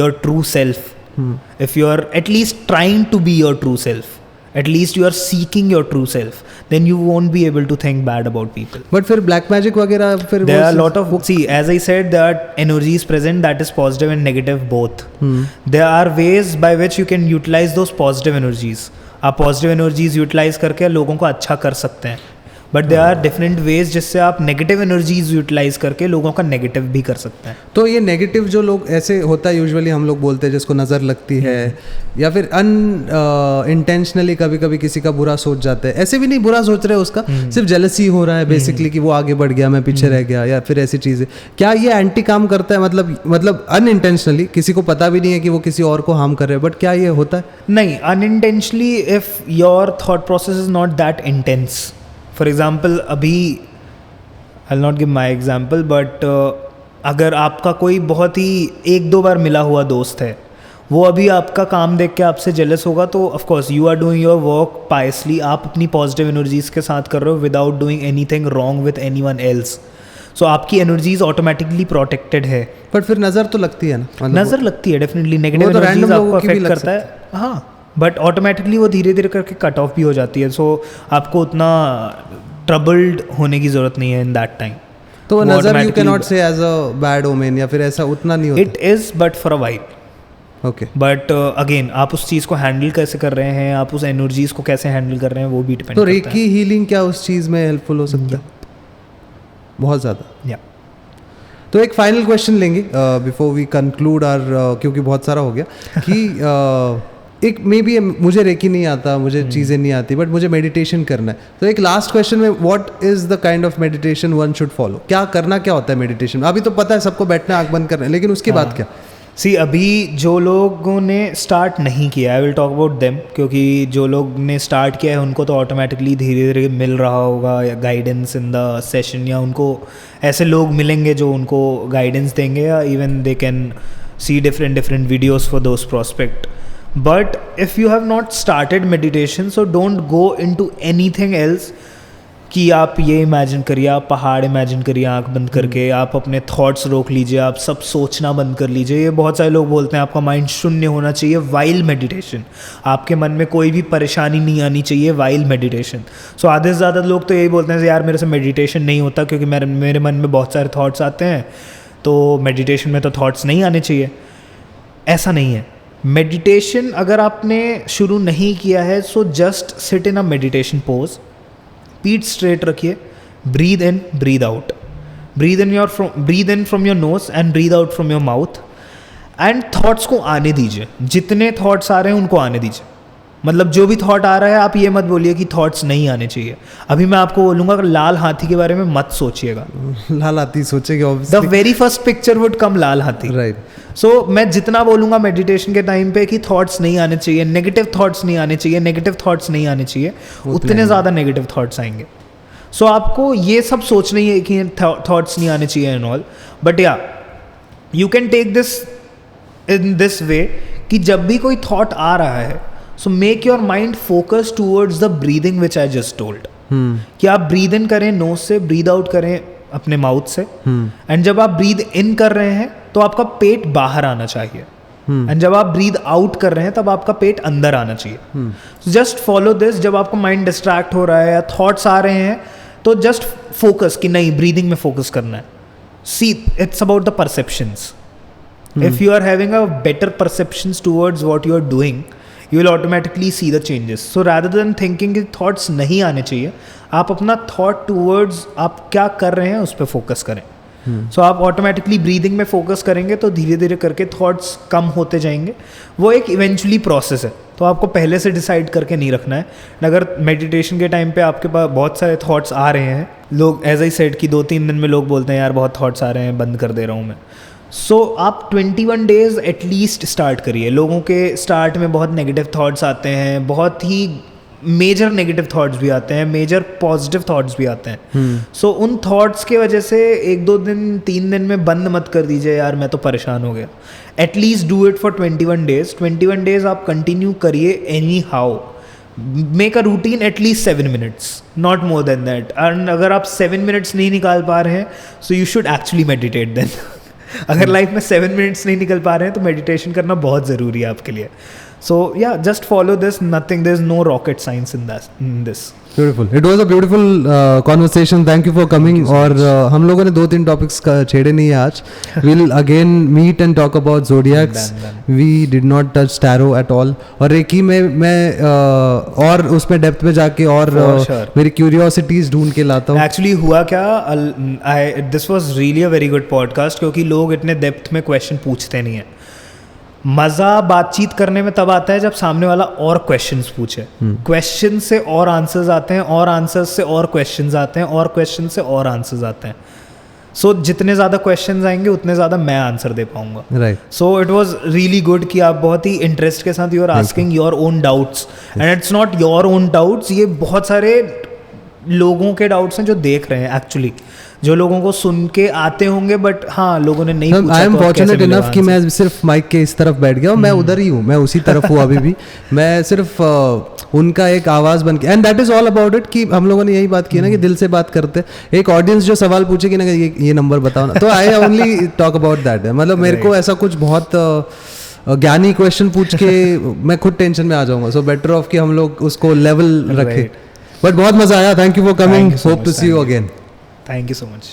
your true self, if you are at least trying to be your true self, at least you are seeking your true self, then you won't be able to think bad about people. But फिर black magic वगैरह फिर There are a lot of, see, as I said, that energy is present, that is positive and negative both. There are ways by which you can utilize those positive energies. आप positive energies utilise करके लोगों को अच्छा कर सकते हैं, but they are different ways जिससे आप नेगेटिव एनर्जीज यूटिलाइज करके लोगों का नेगेटिव भी कर सकते हैं. तो ये नेगेटिव जो लोग ऐसे होता है यूजुअली हम लोग बोलते हैं जिसको नज़र लगती है, या फिर इंटेंशनली कभी कभी किसी का बुरा सोच जाते हैं, ऐसे भी नहीं बुरा सोच रहे उसका, सिर्फ जेलसी हो रहा है बेसिकली कि वो आगे बढ़ गया मैं पीछे रह गया, या फिर ऐसी चीज़ें, क्या ये एंटी काम करता है? मतलब अनइंटेंशनली किसी को पता भी नहीं है कि वो किसी और को हार्म कर रहे हैं, बट क्या ये होता है? नहीं, unintentionally if your thought process is not that intense. For example, अभी I will not give my example, but अगर आपका कोई बहुत ही एक दो बार मिला हुआ दोस्त है, वो अभी आपका काम देख के आपसे जेलस होगा, तो of course you are doing your work piously. आप अपनी पॉजिटिव एनर्जीज के साथ कर रहे हो without doing anything wrong with anyone else. So आपकी एनर्जीज ऑटोमेटिकली प्रोटेक्टेड है. बट फिर नज़र तो लगती है ना, नज़र लगती है डेफिनेटली, नेगेटिव एनर्जीज आपको अफेक्ट करता है. हाँ, बट ऑटोमेटिकली वो धीरे धीरे करके कट ऑफ भी हो जाती है. सो आपको उतना ट्रबल्ड होने की ज़रूरत नहीं है इन दैट टाइम. तो वो नज़र यू कैन नॉट से एज अ बैड ओमेन, या फिर ऐसा उतना नहीं होता. It is but for a while. Okay. But again आप उस चीज़ को हैंडल कैसे कर रहे हैं, आप उस एनर्जीज को कैसे हैंडल कर रहे हैं, वो भी डिपेंड तो करता है. रेकी हीलिंग क्या उस चीज़ में हेल्पफुल हो सकता है? बहुत ज़्यादा. या तो एक फाइनल क्वेश्चन लेंगे बिफोर वी कंक्लूड आर, क्योंकि बहुत सारा हो गया कि एक मे बी मुझे रेकी नहीं आता, मुझे चीज़ें नहीं आती, बट मुझे मेडिटेशन करना है. तो एक लास्ट क्वेश्चन में, what is the kind of meditation one should follow? क्या करना क्या होता है मेडिटेशन? अभी तो पता है सबको बैठना आँख बंद करना है, लेकिन उसके बाद क्या? सी, अभी जो लोगों ने स्टार्ट नहीं किया, I will talk about them, क्योंकि जो लोग ने स्टार्ट किया है उनको तो ऑटोमेटिकली धीरे धीरे मिल रहा होगा या गाइडेंस इन द सेशन, या उनको ऐसे लोग मिलेंगे जो उनको गाइडेंस देंगे, या even they can see different videos for those prospect. But if you have not started meditation, so don't go into anything else कि आप ये इमेजिन करिए, आप पहाड़ इमेजिन करिए आंख बंद करके, आप अपने थॉट्स रोक लीजिए, आप सब सोचना बंद कर लीजिए. ये बहुत सारे लोग बोलते हैं आपका माइंड शून्य होना चाहिए वाइल मेडिटेशन, आपके मन में कोई भी परेशानी नहीं आनी चाहिए वाइल मेडिटेशन. सो आधे से ज़्यादा लोग तो यही बोलते हैं यार मेरे से मेडिटेशन नहीं होता क्योंकि मेरे मन में बहुत सारे थॉट्स आते हैं, तो मेडिटेशन में तो थॉट्स नहीं आने चाहिए. ऐसा नहीं है. मेडिटेशन अगर आपने शुरू नहीं किया है, so just sit in a meditation pose, पीठ स्ट्रेट रखिए, breathe in breathe out, breathe in from your nose and breathe out from your mouth, and thoughts को आने दीजिए. जितने थॉट्स आ रहे हैं उनको आने दीजिए. मतलब जो भी थॉट आ रहा है आप ये मत बोलिए कि थॉट्स नहीं आने चाहिए. अभी मैं आपको बोलूँगा लाल हाथी के बारे में मत सोचिएगा. लाल हाथी सोचेंगे the very first picture would come लाल हाथी. राइट. सो मैं जितना बोलूँगा मेडिटेशन के टाइम पे कि थॉट्स नहीं आने चाहिए, नेगेटिव थॉट्स नहीं आने चाहिए, नेगेटिव थॉट्स नहीं आने चाहिए, उतने ज़्यादा नेगेटिव थॉट्स आएंगे. सो आपको ये सब सोचना ही है कि थॉट्स नहीं आने चाहिए and all, but yeah you can take this in this way कि जब भी कोई थॉट आ रहा है, so make your mind focus towards the breathing which I just told, कि आप ब्रीद इन करें नोज से, ब्रीद आउट करें अपने माउथ से, एंड जब आप ब्रीद इन कर रहे हैं तो आपका पेट बाहर आना चाहिए, एंड जब आप ब्रीद आउट कर रहे हैं तब आपका पेट अंदर आना चाहिए। Just follow this. जब आपका माइंड डिस्ट्रैक्ट हो रहा है या थॉट्स आ रहे हैं तो जस्ट फोकस कि नहीं, ब्रीदिंग में फोकस करना है। See, it's about the perceptions. If you are having a better perceptions towards what you are doing, you will automatically see the changes. So rather than thinking कि thoughts नहीं आने चाहिए, आप अपना thought towards आप क्या कर रहे हैं उस पर फोकस करें। So आप ऑटोमेटिकली ब्रीदिंग में फोकस करेंगे तो धीरे धीरे करके थॉट्स कम होते जाएंगे। वो एक इवेंचुअली प्रोसेस है, तो आपको पहले से डिसाइड करके नहीं रखना है। अगर मेडिटेशन के टाइम पे आपके पास बहुत सारे थॉट्स आ रहे हैं, लोग एज आई सेड कि 2-3 दिन में लोग बोलते हैं यार बहुत थॉट्स आ रहे हैं, बंद कर दे रहा हूँ मैं। सो आप 21 डेज एटलीस्ट स्टार्ट करिए। लोगों के स्टार्ट में बहुत नेगेटिव थॉट्स आते हैं, बहुत ही मेजर नेगेटिव थॉट्स भी आते हैं, मेजर पॉजिटिव थॉट्स भी आते हैं। सो उन थॉट्स के वजह से 1-2 दिन 3 दिन में बंद मत कर दीजिए यार मैं तो परेशान हो गया। At least do it for 21 days. 21 days आप कंटिन्यू करिए anyhow. Make a routine at least 7 minutes, not more than that. And अगर आप 7 मिनट्स नहीं निकाल पा रहे हैं so you should actually meditate then. अगर लाइफ में 7 मिनट्स नहीं निकल पा रहे हैं तो मेडिटेशन करना बहुत ज़रूरी है आपके लिए। So yeah just follow this, nothing, there is no rocket science in this. Beautiful, it was a beautiful conversation, thank you for coming. और हम लोगों ने 2-3 टॉपिक्स का छेड़े नहीं है आज। Will again meet and talk about zodiacs. We did not touch tarot at all. और रेकी में मैं और उसमें डेप्थ में जाके और मेरी क्यूरियोसिटीज ढूंढ के लाता हूँ। एक्चुअली हुआ क्या, this was really a very good podcast, क्योंकि लोग इतने डेप्थ में क्वेश्चन पूछते नहीं हैं। मज़ा बातचीत करने में तब आता है जब सामने वाला और क्वेश्चंस पूछे। क्वेश्चन से और आंसर्स आते हैं, और आंसर्स से और क्वेश्चंस आते हैं, और क्वेश्चन से और आंसर्स आते हैं। सो जितने ज़्यादा क्वेश्चंस आएंगे उतने ज़्यादा मैं आंसर दे पाऊंगा। Right. So it was really good कि आप बहुत ही इंटरेस्ट के साथ you are asking your own doubts, and it's not your own doubts, ये बहुत सारे लोगों के डाउट्स हैं जो देख रहे हैं एक्चुअली, जो लोगों को सुन के आते होंगे बट हाँ लोगों ने नहीं पूछा। आई एम फॉर्चुनेट इनफ कि मैं सिर्फ माइक के इस तरफ बैठ गया हूँ, मैं उधर ही हूँ, मैं उसी तरफ हूँ अभी भी। मैं सिर्फ उनका एक आवाज़ बन के, and that is all about it, कि हम लोगों ने यही बात की ना कि दिल से बात करते। एक ऑडियंस जो सवाल पूछेगी ना ये नंबर बताओ ना, तो I only talk about that. मतलब मेरे को ऐसा कुछ बहुत ज्ञानी क्वेश्चन पूछ के मैं खुद टेंशन में आ जाऊंगा। सो बेटर ऑफ कि हम लोग उसको लेवल रखें। बट बहुत मजा आया, thank you for coming, hope to see you again. Thank you so much.